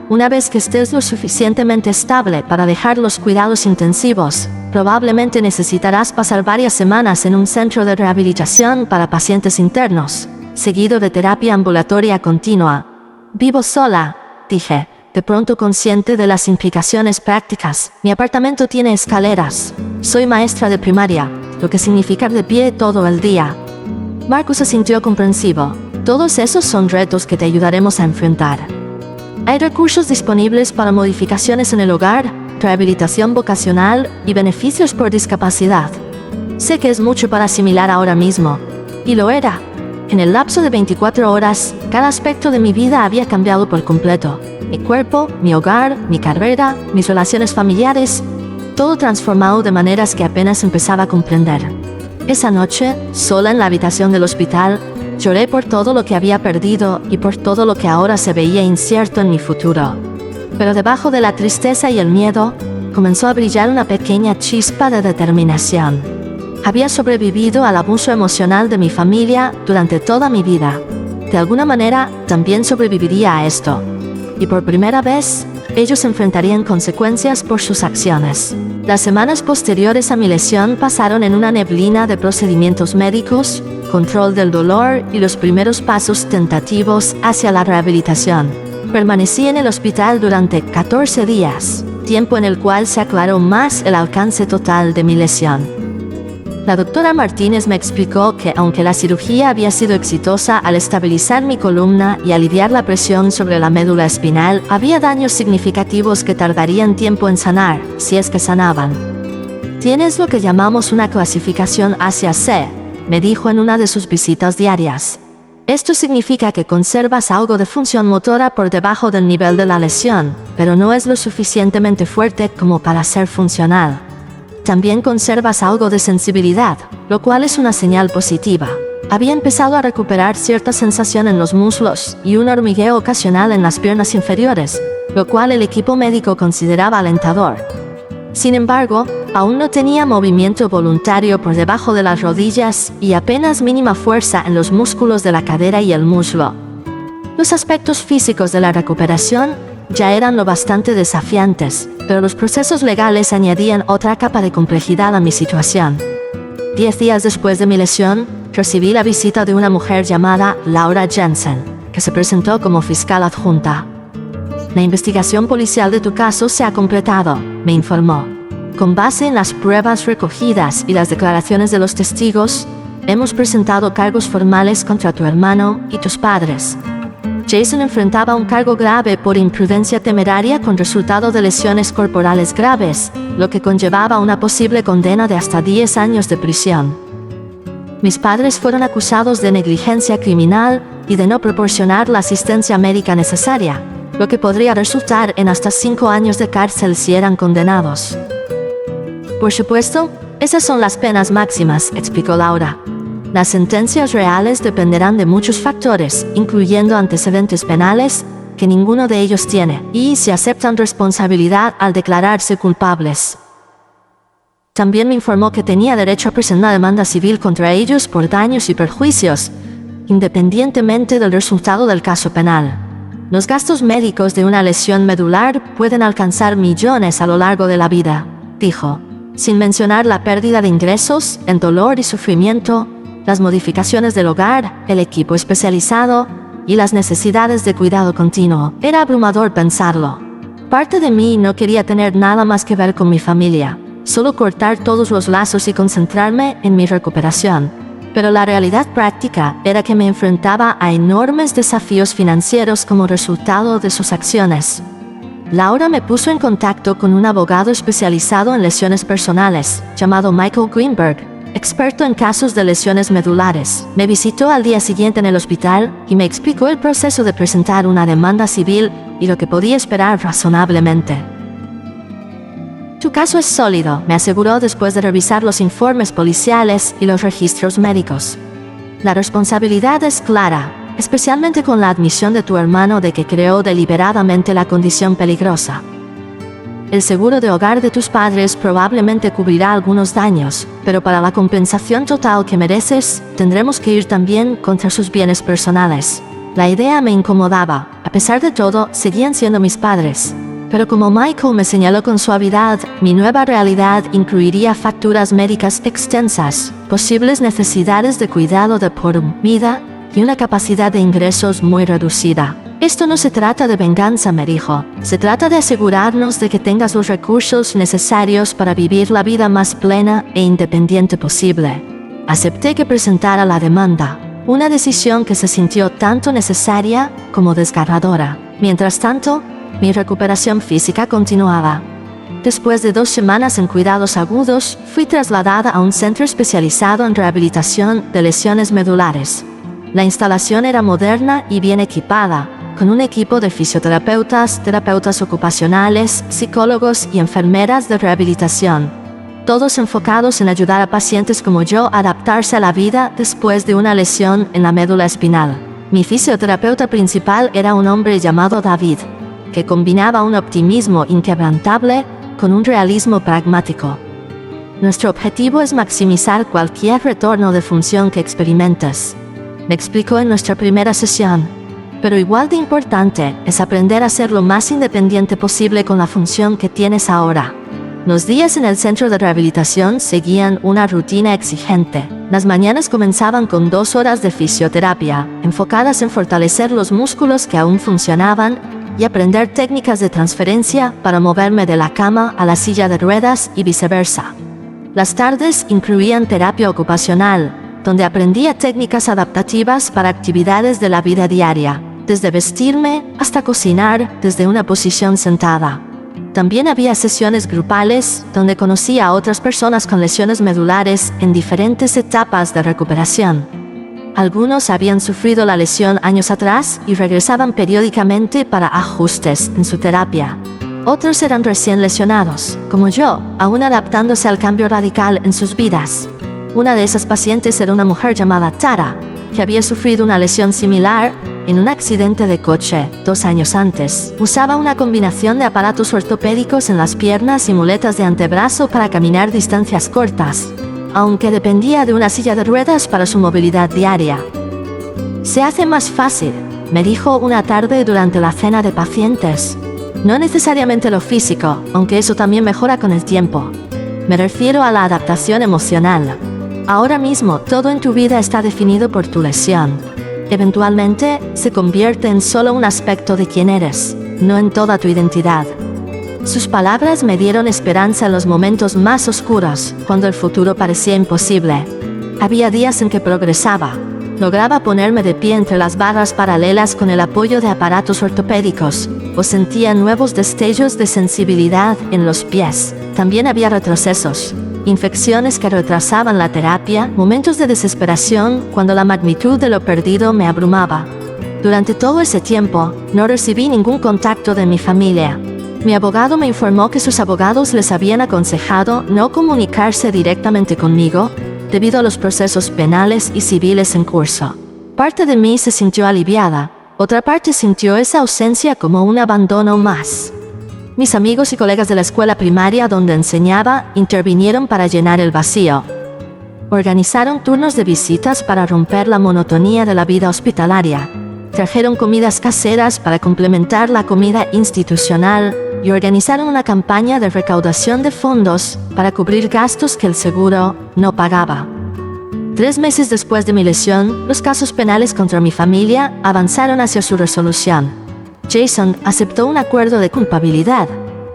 Una vez que estés lo suficientemente estable para dejar los cuidados intensivos, probablemente necesitarás pasar varias semanas en un centro de rehabilitación para pacientes internos, seguido de terapia ambulatoria continua. Vivo sola, dije, de pronto consciente de las implicaciones prácticas. Mi apartamento tiene escaleras. Soy maestra de primaria, lo que significa de pie todo el día. Marcus se sintió comprensivo. Todos esos son retos que te ayudaremos a enfrentar. Hay recursos disponibles para modificaciones en el hogar, rehabilitación vocacional y beneficios por discapacidad. Sé que es mucho para asimilar ahora mismo, y lo era. En el lapso de 24 horas, cada aspecto de mi vida había cambiado por completo. Mi cuerpo, mi hogar, mi carrera, mis relaciones familiares, todo transformado de maneras que apenas empezaba a comprender. Esa noche, sola en la habitación del hospital, lloré por todo lo que había perdido y por todo lo que ahora se veía incierto en mi futuro. Pero debajo de la tristeza y el miedo, comenzó a brillar una pequeña chispa de determinación. Había sobrevivido al abuso emocional de mi familia durante toda mi vida. De alguna manera, también sobreviviría a esto. Y por primera vez, ellos enfrentarían consecuencias por sus acciones. Las semanas posteriores a mi lesión pasaron en una neblina de procedimientos médicos, control del dolor y los primeros pasos tentativos hacia la rehabilitación. Permanecí en el hospital durante 14 días, tiempo en el cual se aclaró más el alcance total de mi lesión. La doctora Martínez me explicó que aunque la cirugía había sido exitosa al estabilizar mi columna y aliviar la presión sobre la médula espinal, había daños significativos que tardarían tiempo en sanar, si es que sanaban. Tienes lo que llamamos una clasificación hacia C, me dijo en una de sus visitas diarias. Esto significa que conservas algo de función motora por debajo del nivel de la lesión, pero no es lo suficientemente fuerte como para ser funcional. También conservas algo de sensibilidad, lo cual es una señal positiva. Había empezado a recuperar cierta sensación en los muslos y un hormigueo ocasional en las piernas inferiores, lo cual el equipo médico consideraba alentador. Sin embargo, aún no tenía movimiento voluntario por debajo de las rodillas y apenas mínima fuerza en los músculos de la cadera y el muslo. Los aspectos físicos de la recuperación ya eran lo bastante desafiantes, pero los procesos legales añadían otra capa de complejidad a mi situación. 10 días después de mi lesión, recibí la visita de una mujer llamada Laura Jensen, que se presentó como fiscal adjunta. La investigación policial de tu caso se ha completado, me informó. Con base en las pruebas recogidas y las declaraciones de los testigos, hemos presentado cargos formales contra tu hermano y tus padres. Jason enfrentaba un cargo grave por imprudencia temeraria con resultado de lesiones corporales graves, lo que conllevaba una posible condena de hasta 10 años de prisión. Mis padres fueron acusados de negligencia criminal y de no proporcionar la asistencia médica necesaria, lo que podría resultar en hasta 5 años de cárcel si eran condenados. Por supuesto, esas son las penas máximas, explicó Laura. Las sentencias reales dependerán de muchos factores, incluyendo antecedentes penales, que ninguno de ellos tiene, y si aceptan responsabilidad al declararse culpables. También me informó que tenía derecho a presentar una demanda civil contra ellos por daños y perjuicios, independientemente del resultado del caso penal. Los gastos médicos de una lesión medular pueden alcanzar millones a lo largo de la vida, dijo, sin mencionar la pérdida de ingresos, el dolor y sufrimiento, las modificaciones del hogar, el equipo especializado y las necesidades de cuidado continuo. Era abrumador pensarlo. Parte de mí no quería tener nada más que ver con mi familia, solo cortar todos los lazos y concentrarme en mi recuperación. Pero la realidad práctica era que me enfrentaba a enormes desafíos financieros como resultado de sus acciones. Laura me puso en contacto con un abogado especializado en lesiones personales, llamado Michael Greenberg, experto en casos de lesiones medulares. Me visitó al día siguiente en el hospital y me explicó el proceso de presentar una demanda civil y lo que podía esperar razonablemente. Tu caso es sólido, me aseguró después de revisar los informes policiales y los registros médicos. La responsabilidad es clara, especialmente con la admisión de tu hermano de que creó deliberadamente la condición peligrosa. El seguro de hogar de tus padres probablemente cubrirá algunos daños, pero para la compensación total que mereces, tendremos que ir también contra sus bienes personales. La idea me incomodaba, a pesar de todo, seguían siendo mis padres. Pero como Michael me señaló con suavidad, mi nueva realidad incluiría facturas médicas extensas, posibles necesidades de cuidado de por vida y una capacidad de ingresos muy reducida. Esto no se trata de venganza, me dijo. Se trata de asegurarnos de que tengas los recursos necesarios para vivir la vida más plena e independiente posible. Acepté que presentara la demanda, una decisión que se sintió tanto necesaria como desgarradora. Mientras tanto, mi recuperación física continuaba. Después de 2 semanas en cuidados agudos, fui trasladada a un centro especializado en rehabilitación de lesiones medulares. La instalación era moderna y bien equipada, con un equipo de fisioterapeutas, terapeutas ocupacionales, psicólogos y enfermeras de rehabilitación, todos enfocados en ayudar a pacientes como yo a adaptarse a la vida después de una lesión en la médula espinal. Mi fisioterapeuta principal era un hombre llamado David, que combinaba un optimismo inquebrantable con un realismo pragmático. Nuestro objetivo es maximizar cualquier retorno de función que experimentes, me explicó en nuestra primera sesión. Pero igual de importante es aprender a ser lo más independiente posible con la función que tienes ahora. Los días en el centro de rehabilitación seguían una rutina exigente. Las mañanas comenzaban con 2 horas de fisioterapia, enfocadas en fortalecer los músculos que aún funcionaban y aprender técnicas de transferencia para moverme de la cama a la silla de ruedas y viceversa. Las tardes incluían terapia ocupacional, donde aprendía técnicas adaptativas para actividades de la vida diaria, desde vestirme hasta cocinar desde una posición sentada. También había sesiones grupales donde conocía a otras personas con lesiones medulares en diferentes etapas de recuperación. Algunos habían sufrido la lesión años atrás y regresaban periódicamente para ajustes en su terapia. Otros eran recién lesionados, como yo, aún adaptándose al cambio radical en sus vidas. Una de esas pacientes era una mujer llamada Tara, que había sufrido una lesión similar, en un accidente de coche 2 años antes. Usaba una combinación de aparatos ortopédicos en las piernas y muletas de antebrazo para caminar distancias cortas, aunque dependía de una silla de ruedas para su movilidad diaria. Se hace más fácil, me dijo una tarde durante la cena de pacientes. No necesariamente lo físico, aunque eso también mejora con el tiempo. Me refiero a la adaptación emocional. Ahora mismo todo en tu vida está definido por tu lesión. Eventualmente se convierte en solo un aspecto de quién eres, no en toda tu identidad. Sus palabras me dieron esperanza en los momentos más oscuros, cuando el futuro parecía imposible. Había días en que progresaba. Lograba ponerme de pie entre las barras paralelas con el apoyo de aparatos ortopédicos, o sentía nuevos destellos de sensibilidad en los pies. También había retrocesos, infecciones que retrasaban la terapia, momentos de desesperación cuando la magnitud de lo perdido me abrumaba. Durante todo ese tiempo, no recibí ningún contacto de mi familia. Mi abogado me informó que sus abogados les habían aconsejado no comunicarse directamente conmigo, debido a los procesos penales y civiles en curso. Parte de mí se sintió aliviada, otra parte sintió esa ausencia como un abandono más. Mis amigos y colegas de la escuela primaria donde enseñaba intervinieron para llenar el vacío. Organizaron turnos de visitas para romper la monotonía de la vida hospitalaria. Trajeron comidas caseras para complementar la comida institucional y organizaron una campaña de recaudación de fondos para cubrir gastos que el seguro no pagaba. 3 meses después de mi lesión, los casos penales contra mi familia avanzaron hacia su resolución. Jason aceptó un acuerdo de culpabilidad,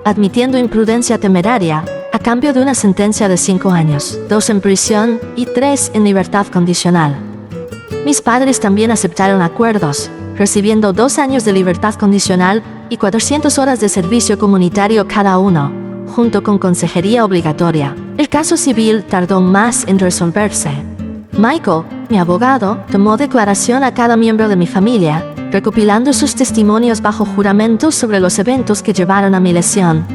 admitiendo imprudencia temeraria, a cambio de una sentencia de 5 años, 2 en prisión y 3 en libertad condicional. Mis padres también aceptaron acuerdos, recibiendo 2 años de libertad condicional y 400 horas de servicio comunitario cada uno, junto con consejería obligatoria. El caso civil tardó más en resolverse. Michael, mi abogado, tomó declaración a cada miembro de mi familia, recopilando sus testimonios bajo juramento sobre los eventos que llevaron a mi lesión.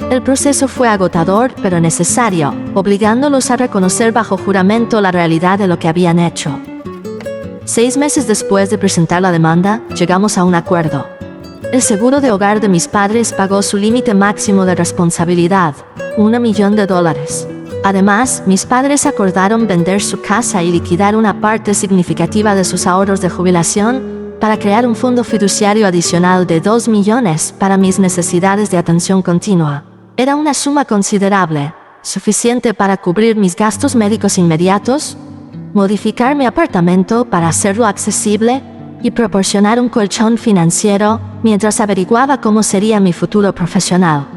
El proceso fue agotador pero necesario, obligándolos a reconocer bajo juramento la realidad de lo que habían hecho. 6 meses después de presentar la demanda, llegamos a un acuerdo. El seguro de hogar de mis padres pagó su límite máximo de responsabilidad, $1 millón. Además, mis padres acordaron vender su casa y liquidar una parte significativa de sus ahorros de jubilación para crear un fondo fiduciario adicional de $2 millones para mis necesidades de atención continua. Era una suma considerable, suficiente para cubrir mis gastos médicos inmediatos, modificar mi apartamento para hacerlo accesible y proporcionar un colchón financiero mientras averiguaba cómo sería mi futuro profesional.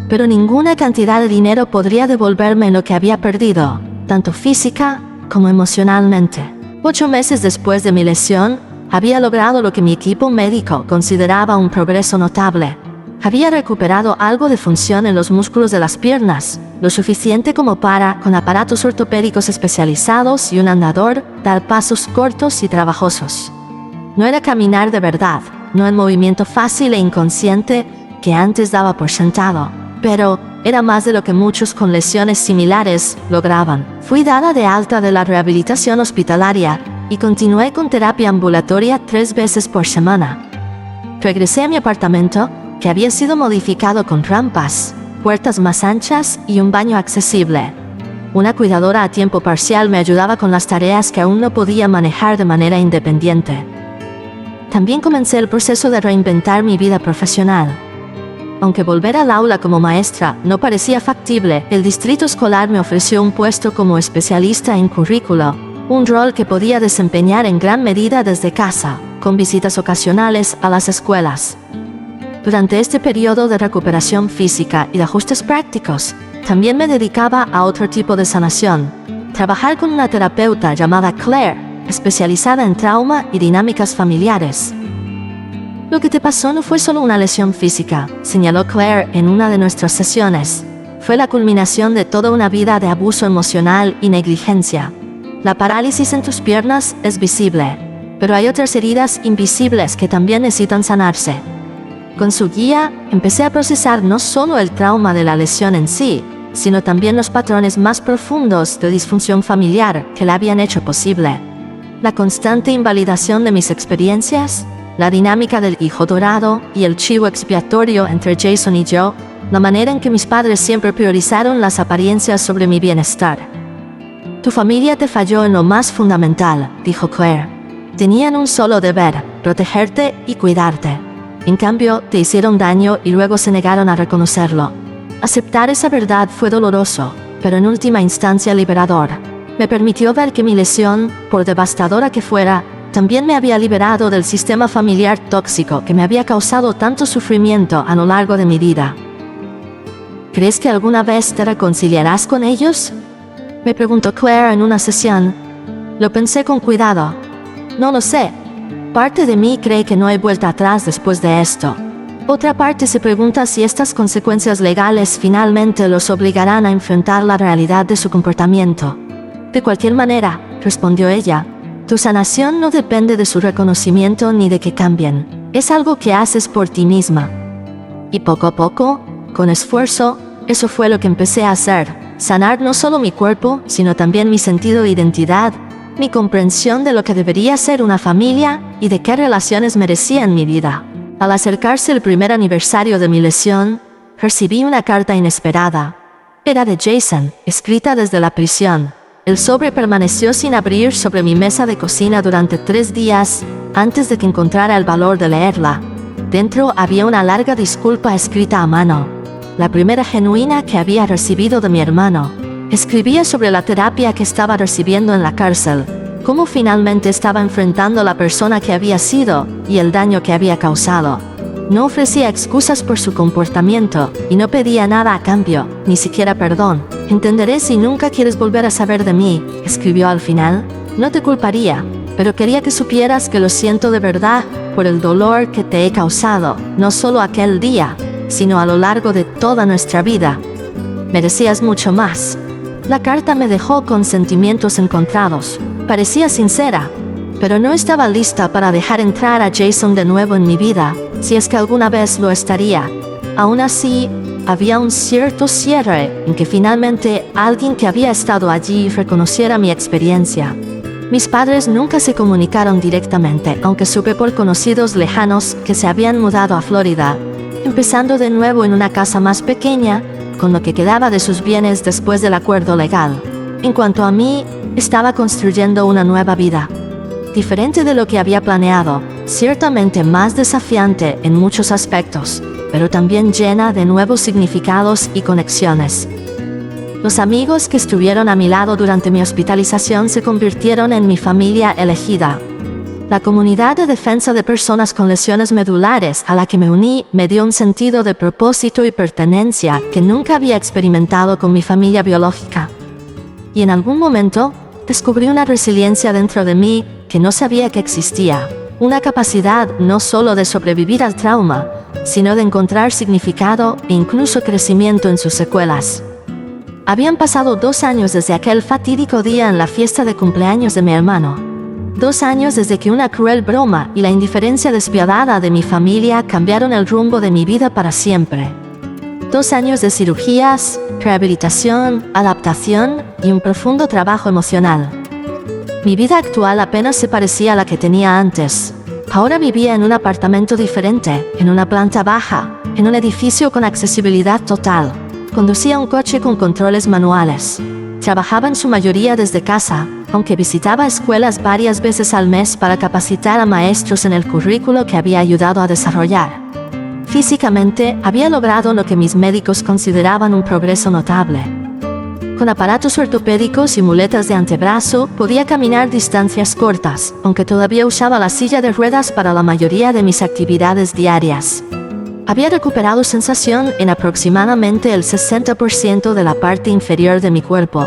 Pero ninguna cantidad de dinero podría devolverme lo que había perdido, tanto física como emocionalmente. 8 meses después de mi lesión, había logrado lo que mi equipo médico consideraba un progreso notable. Había recuperado algo de función en los músculos de las piernas, lo suficiente como para, con aparatos ortopédicos especializados y un andador, dar pasos cortos y trabajosos. No era caminar de verdad, no el movimiento fácil e inconsciente que antes daba por sentado, pero era más de lo que muchos con lesiones similares lograban. Fui dada de alta de la rehabilitación hospitalaria y continué con terapia ambulatoria 3 veces por semana. Regresé a mi apartamento, que había sido modificado con rampas, puertas más anchas y un baño accesible. Una cuidadora a tiempo parcial me ayudaba con las tareas que aún no podía manejar de manera independiente. También comencé el proceso de reinventar mi vida profesional. Aunque volver al aula como maestra no parecía factible, el distrito escolar me ofreció un puesto como especialista en currículo, un rol que podía desempeñar en gran medida desde casa, con visitas ocasionales a las escuelas. Durante este periodo de recuperación física y de ajustes prácticos, también me dedicaba a otro tipo de sanación, trabajar con una terapeuta llamada Claire, especializada en trauma y dinámicas familiares. Lo que te pasó no fue solo una lesión física, señaló Claire en una de nuestras sesiones. Fue la culminación de toda una vida de abuso emocional y negligencia. La parálisis en tus piernas es visible, pero hay otras heridas invisibles que también necesitan sanarse. Con su guía, empecé a procesar no solo el trauma de la lesión en sí, sino también los patrones más profundos de disfunción familiar que la habían hecho posible. La constante invalidación de mis experiencias, la dinámica del hijo dorado y el chivo expiatorio entre Jason y yo, la manera en que mis padres siempre priorizaron las apariencias sobre mi bienestar. Tu familia te falló en lo más fundamental, dijo Claire. Tenían un solo deber, protegerte y cuidarte. En cambio, te hicieron daño y luego se negaron a reconocerlo. Aceptar esa verdad fue doloroso, pero en última instancia liberador. Me permitió ver que mi lesión, por devastadora que fuera, también me había liberado del sistema familiar tóxico que me había causado tanto sufrimiento a lo largo de mi vida. ¿Crees que alguna vez te reconciliarás con ellos?, me preguntó Claire en una sesión. Lo pensé con cuidado. No lo sé. Parte de mí cree que no hay vuelta atrás después de esto. Otra parte se pregunta si estas consecuencias legales finalmente los obligarán a enfrentar la realidad de su comportamiento. De cualquier manera, respondió ella, tu sanación no depende de su reconocimiento ni de que cambien. Es algo que haces por ti misma. Y poco a poco, con esfuerzo, eso fue lo que empecé a hacer. Sanar no solo mi cuerpo, sino también mi sentido de identidad, mi comprensión de lo que debería ser una familia y de qué relaciones merecían mi vida. Al acercarse el primer aniversario de mi lesión, recibí una carta inesperada. Era de Jason, escrita desde la prisión. El sobre permaneció sin abrir sobre mi mesa de cocina durante 3 días, antes de que encontrara el valor de leerla. Dentro había una larga disculpa escrita a mano. La primera genuina que había recibido de mi hermano. Escribía sobre la terapia que estaba recibiendo en la cárcel, cómo finalmente estaba enfrentando a la persona que había sido y el daño que había causado. No ofrecía excusas por su comportamiento y no pedía nada a cambio, ni siquiera perdón. Entenderé si nunca quieres volver a saber de mí, escribió al final. No te culparía, pero quería que supieras que lo siento de verdad por el dolor que te he causado, no solo aquel día, sino a lo largo de toda nuestra vida. Merecías mucho más. La carta me dejó con sentimientos encontrados. Parecía sincera, pero no estaba lista para dejar entrar a Jason de nuevo en mi vida, si es que alguna vez lo estaría. Aún así, había un cierto cierre en que finalmente alguien que había estado allí reconociera mi experiencia. Mis padres nunca se comunicaron directamente, aunque supe por conocidos lejanos que se habían mudado a Florida, empezando de nuevo en una casa más pequeña, con lo que quedaba de sus bienes después del acuerdo legal. En cuanto a mí, estaba construyendo una nueva vida. Diferente de lo que había planeado, ciertamente más desafiante en muchos aspectos, pero también llena de nuevos significados y conexiones. Los amigos que estuvieron a mi lado durante mi hospitalización se convirtieron en mi familia elegida. La comunidad de defensa de personas con lesiones medulares a la que me uní me dio un sentido de propósito y pertenencia que nunca había experimentado con mi familia biológica. Y en algún momento, descubrí una resiliencia dentro de mí que no sabía que existía. Una capacidad no solo de sobrevivir al trauma, sino de encontrar significado e incluso crecimiento en sus secuelas. Habían pasado 2 años desde aquel fatídico día en la fiesta de cumpleaños de mi hermano. 2 años desde que una cruel broma y la indiferencia despiadada de mi familia cambiaron el rumbo de mi vida para siempre. 2 años de cirugías, rehabilitación, adaptación y un profundo trabajo emocional. Mi vida actual apenas se parecía a la que tenía antes. Ahora vivía en un apartamento diferente, en una planta baja, en un edificio con accesibilidad total. Conducía un coche con controles manuales. Trabajaba en su mayoría desde casa, aunque visitaba escuelas varias veces al mes para capacitar a maestros en el currículo que había ayudado a desarrollar. Físicamente, había logrado lo que mis médicos consideraban un progreso notable. Con aparatos ortopédicos y muletas de antebrazo, podía caminar distancias cortas, aunque todavía usaba la silla de ruedas para la mayoría de mis actividades diarias. Había recuperado sensación en aproximadamente el 60% de la parte inferior de mi cuerpo,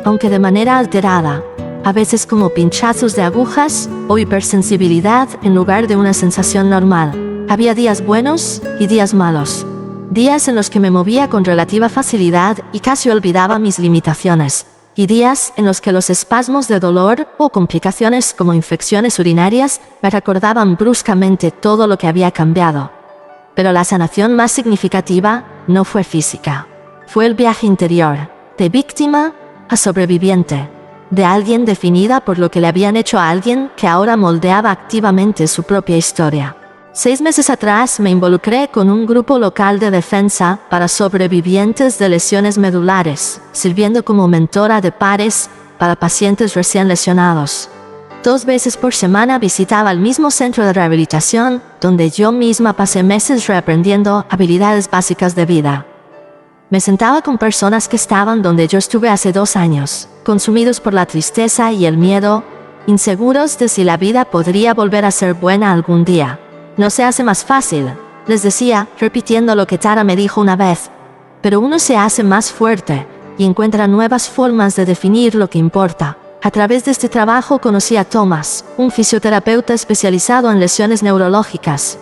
aunque de manera alterada, a veces como pinchazos de agujas o hipersensibilidad en lugar de una sensación normal. Había días buenos y días malos. Días en los que me movía con relativa facilidad y casi olvidaba mis limitaciones. Y días en los que los espasmos de dolor o complicaciones como infecciones urinarias me recordaban bruscamente todo lo que había cambiado. Pero la sanación más significativa no fue física. Fue el viaje interior, de víctima a sobreviviente. de alguien definida por lo que le habían hecho a alguien que ahora moldeaba activamente su propia historia. 6 meses atrás me involucré con un grupo local de defensa para sobrevivientes de lesiones medulares, sirviendo como mentora de pares para pacientes recién lesionados. 2 veces por semana visitaba el mismo centro de rehabilitación, donde yo misma pasé meses reaprendiendo habilidades básicas de vida. Me sentaba con personas que estaban donde yo estuve hace 2 años, consumidos por la tristeza y el miedo, inseguros de si la vida podría volver a ser buena algún día. No se hace más fácil, les decía, repitiendo lo que Tara me dijo una vez, pero uno se hace más fuerte y encuentra nuevas formas de definir lo que importa. A través de este trabajo conocí a Thomas, un fisioterapeuta especializado en lesiones neurológicas.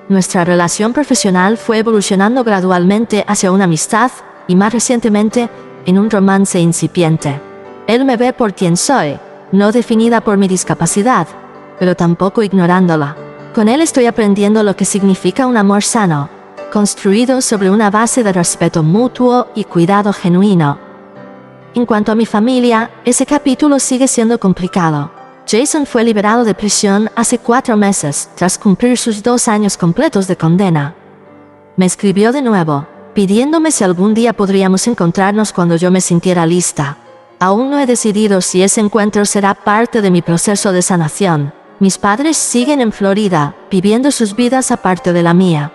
Nuestra relación profesional fue evolucionando gradualmente hacia una amistad y más recientemente en un romance incipiente. Él me ve por quien soy, no definida por mi discapacidad, pero tampoco ignorándola. Con él estoy aprendiendo lo que significa un amor sano, construido sobre una base de respeto mutuo y cuidado genuino. En cuanto a mi familia, ese capítulo sigue siendo complicado. Jason fue liberado de prisión hace 4 meses, tras cumplir sus 2 años completos de condena. Me escribió de nuevo, pidiéndome si algún día podríamos encontrarnos cuando yo me sintiera lista. Aún no he decidido si ese encuentro será parte de mi proceso de sanación. Mis padres siguen en Florida, viviendo sus vidas aparte de la mía.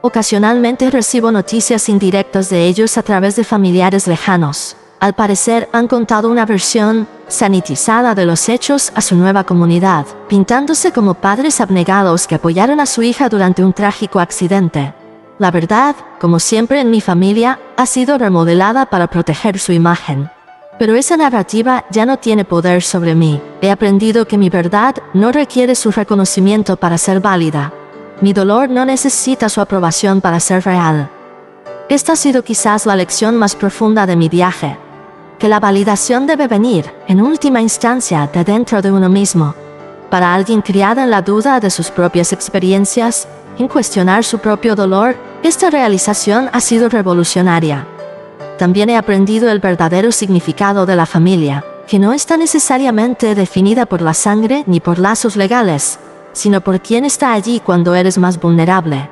Ocasionalmente recibo noticias indirectas de ellos a través de familiares lejanos. Al parecer han contado una versión sanitizada de los hechos a su nueva comunidad, pintándose como padres abnegados que apoyaron a su hija durante un trágico accidente. La verdad, como siempre en mi familia, ha sido remodelada para proteger su imagen. Pero esa narrativa ya no tiene poder sobre mí. He aprendido que mi verdad no requiere su reconocimiento para ser válida. Mi dolor no necesita su aprobación para ser real. Esta ha sido quizás la lección más profunda de mi viaje. Que la validación debe venir, en última instancia, de dentro de uno mismo. Para alguien criado en la duda de sus propias experiencias, en cuestionar su propio dolor, esta realización ha sido revolucionaria. También he aprendido el verdadero significado de la familia, que no está necesariamente definida por la sangre ni por lazos legales, sino por quién está allí cuando eres más vulnerable.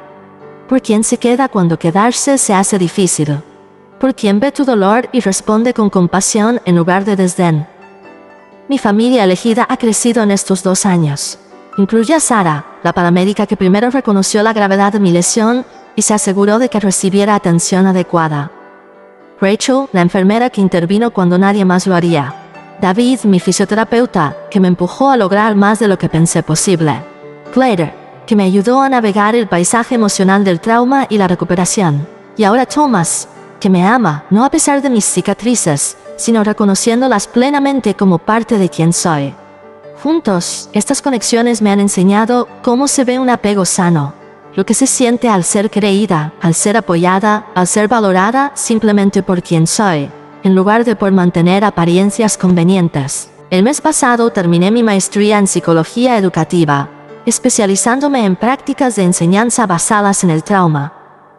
Por quién se queda cuando quedarse se hace difícil. Por quién ve tu dolor y responde con compasión en lugar de desdén. Mi familia elegida ha crecido en estos 2 años. Incluye a Sarah, la paramédica que primero reconoció la gravedad de mi lesión y se aseguró de que recibiera atención adecuada. Rachel, la enfermera que intervino cuando nadie más lo haría. David, mi fisioterapeuta, que me empujó a lograr más de lo que pensé posible. Claire, que me ayudó a navegar el paisaje emocional del trauma y la recuperación. Y ahora Thomas, que me ama, no a pesar de mis cicatrices, sino reconociéndolas plenamente como parte de quien soy. Juntos, estas conexiones me han enseñado cómo se ve un apego sano. Lo que se siente al ser creída, al ser apoyada, al ser valorada simplemente por quien soy, en lugar de por mantener apariencias convenientes. El mes pasado terminé mi maestría en psicología educativa, especializándome en prácticas de enseñanza basadas en el trauma.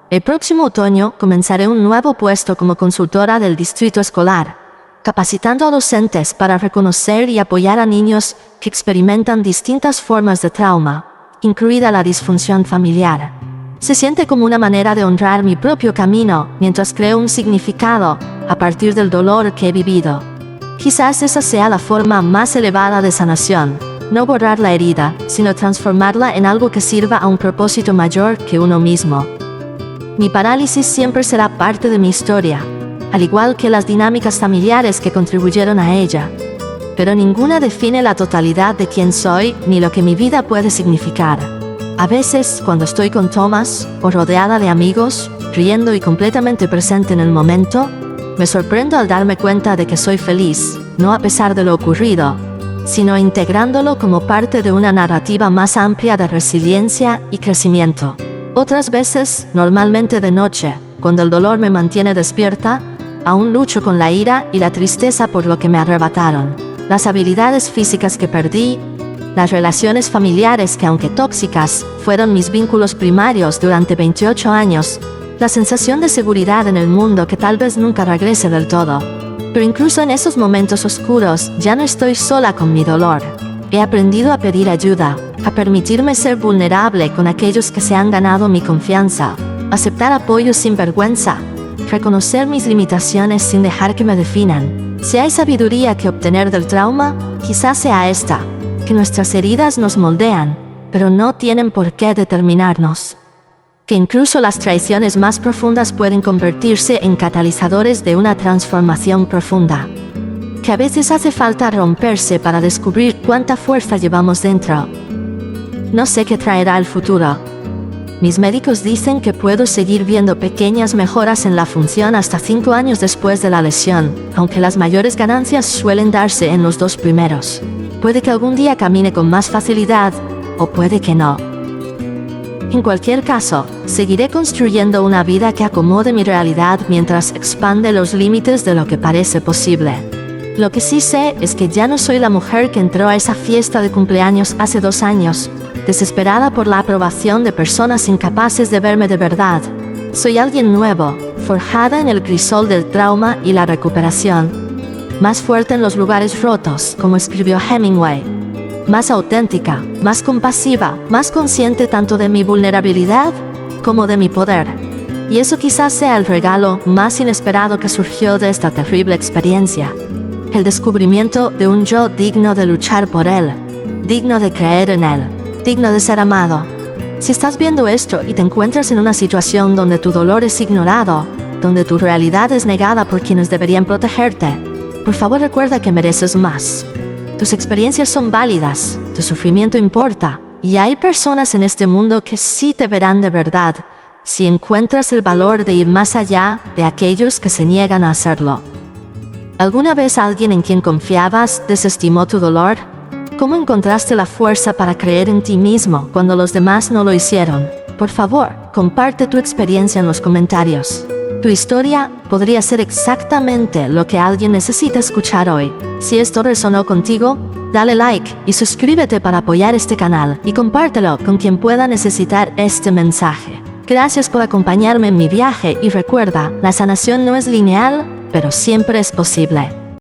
El próximo otoño comenzaré un nuevo puesto como consultora del distrito escolar, capacitando a docentes para reconocer y apoyar a niños que experimentan distintas formas de trauma, incluida la disfunción familiar. Se siente como una manera de honrar mi propio camino mientras creo un significado a partir del dolor que he vivido. Quizás esa sea la forma más elevada de sanación, no borrar la herida, sino transformarla en algo que sirva a un propósito mayor que uno mismo. Mi parálisis siempre será parte de mi historia, al igual que las dinámicas familiares que contribuyeron a ella. Pero ninguna define la totalidad de quién soy ni lo que mi vida puede significar. A veces, cuando estoy con Thomas, o rodeada de amigos, riendo y completamente presente en el momento, me sorprendo al darme cuenta de que soy feliz, no a pesar de lo ocurrido, sino integrándolo como parte de una narrativa más amplia de resiliencia y crecimiento. Otras veces, normalmente de noche, cuando el dolor me mantiene despierta, aún lucho con la ira y la tristeza por lo que me arrebataron. Las habilidades físicas que perdí, las relaciones familiares que, aunque tóxicas, fueron mis vínculos primarios durante 28 años, la sensación de seguridad en el mundo que tal vez nunca regrese del todo. Pero incluso en esos momentos oscuros, ya no estoy sola con mi dolor. He aprendido a pedir ayuda, a permitirme ser vulnerable con aquellos que se han ganado mi confianza, aceptar apoyo sin vergüenza, reconocer mis limitaciones sin dejar que me definan. Si hay sabiduría que obtener del trauma, quizás sea esta, que nuestras heridas nos moldean, pero no tienen por qué determinarnos. Que incluso las traiciones más profundas pueden convertirse en catalizadores de una transformación profunda. Que a veces hace falta romperse para descubrir cuánta fuerza llevamos dentro. No sé qué traerá el futuro. Mis médicos dicen que puedo seguir viendo pequeñas mejoras en la función hasta 5 años después de la lesión, aunque las mayores ganancias suelen darse en los 2 primeros. Puede que algún día camine con más facilidad, o puede que no. En cualquier caso, seguiré construyendo una vida que acomode mi realidad mientras expande los límites de lo que parece posible. Lo que sí sé es que ya no soy la mujer que entró a esa fiesta de cumpleaños hace 2 años, desesperada por la aprobación de personas incapaces de verme de verdad. Soy alguien nuevo, forjada en el crisol del trauma y la recuperación. Más fuerte en los lugares rotos, como escribió Hemingway. Más auténtica, más compasiva, más consciente tanto de mi vulnerabilidad como de mi poder. Y eso quizás sea el regalo más inesperado que surgió de esta terrible experiencia. El descubrimiento de un yo digno de luchar por él, digno de creer en él, digno de ser amado. Si estás viendo esto y te encuentras en una situación donde tu dolor es ignorado, donde tu realidad es negada por quienes deberían protegerte, por favor recuerda que mereces más. Tus experiencias son válidas, tu sufrimiento importa, y hay personas en este mundo que sí te verán de verdad, si encuentras el valor de ir más allá de aquellos que se niegan a hacerlo. ¿Alguna vez alguien en quien confiabas desestimó tu dolor? ¿Cómo encontraste la fuerza para creer en ti mismo cuando los demás no lo hicieron? Por favor, comparte tu experiencia en los comentarios. Tu historia podría ser exactamente lo que alguien necesita escuchar hoy. Si esto resonó contigo, dale like y suscríbete para apoyar este canal y compártelo con quien pueda necesitar este mensaje. Gracias por acompañarme en mi viaje y recuerda, la sanación no es lineal, pero siempre es posible.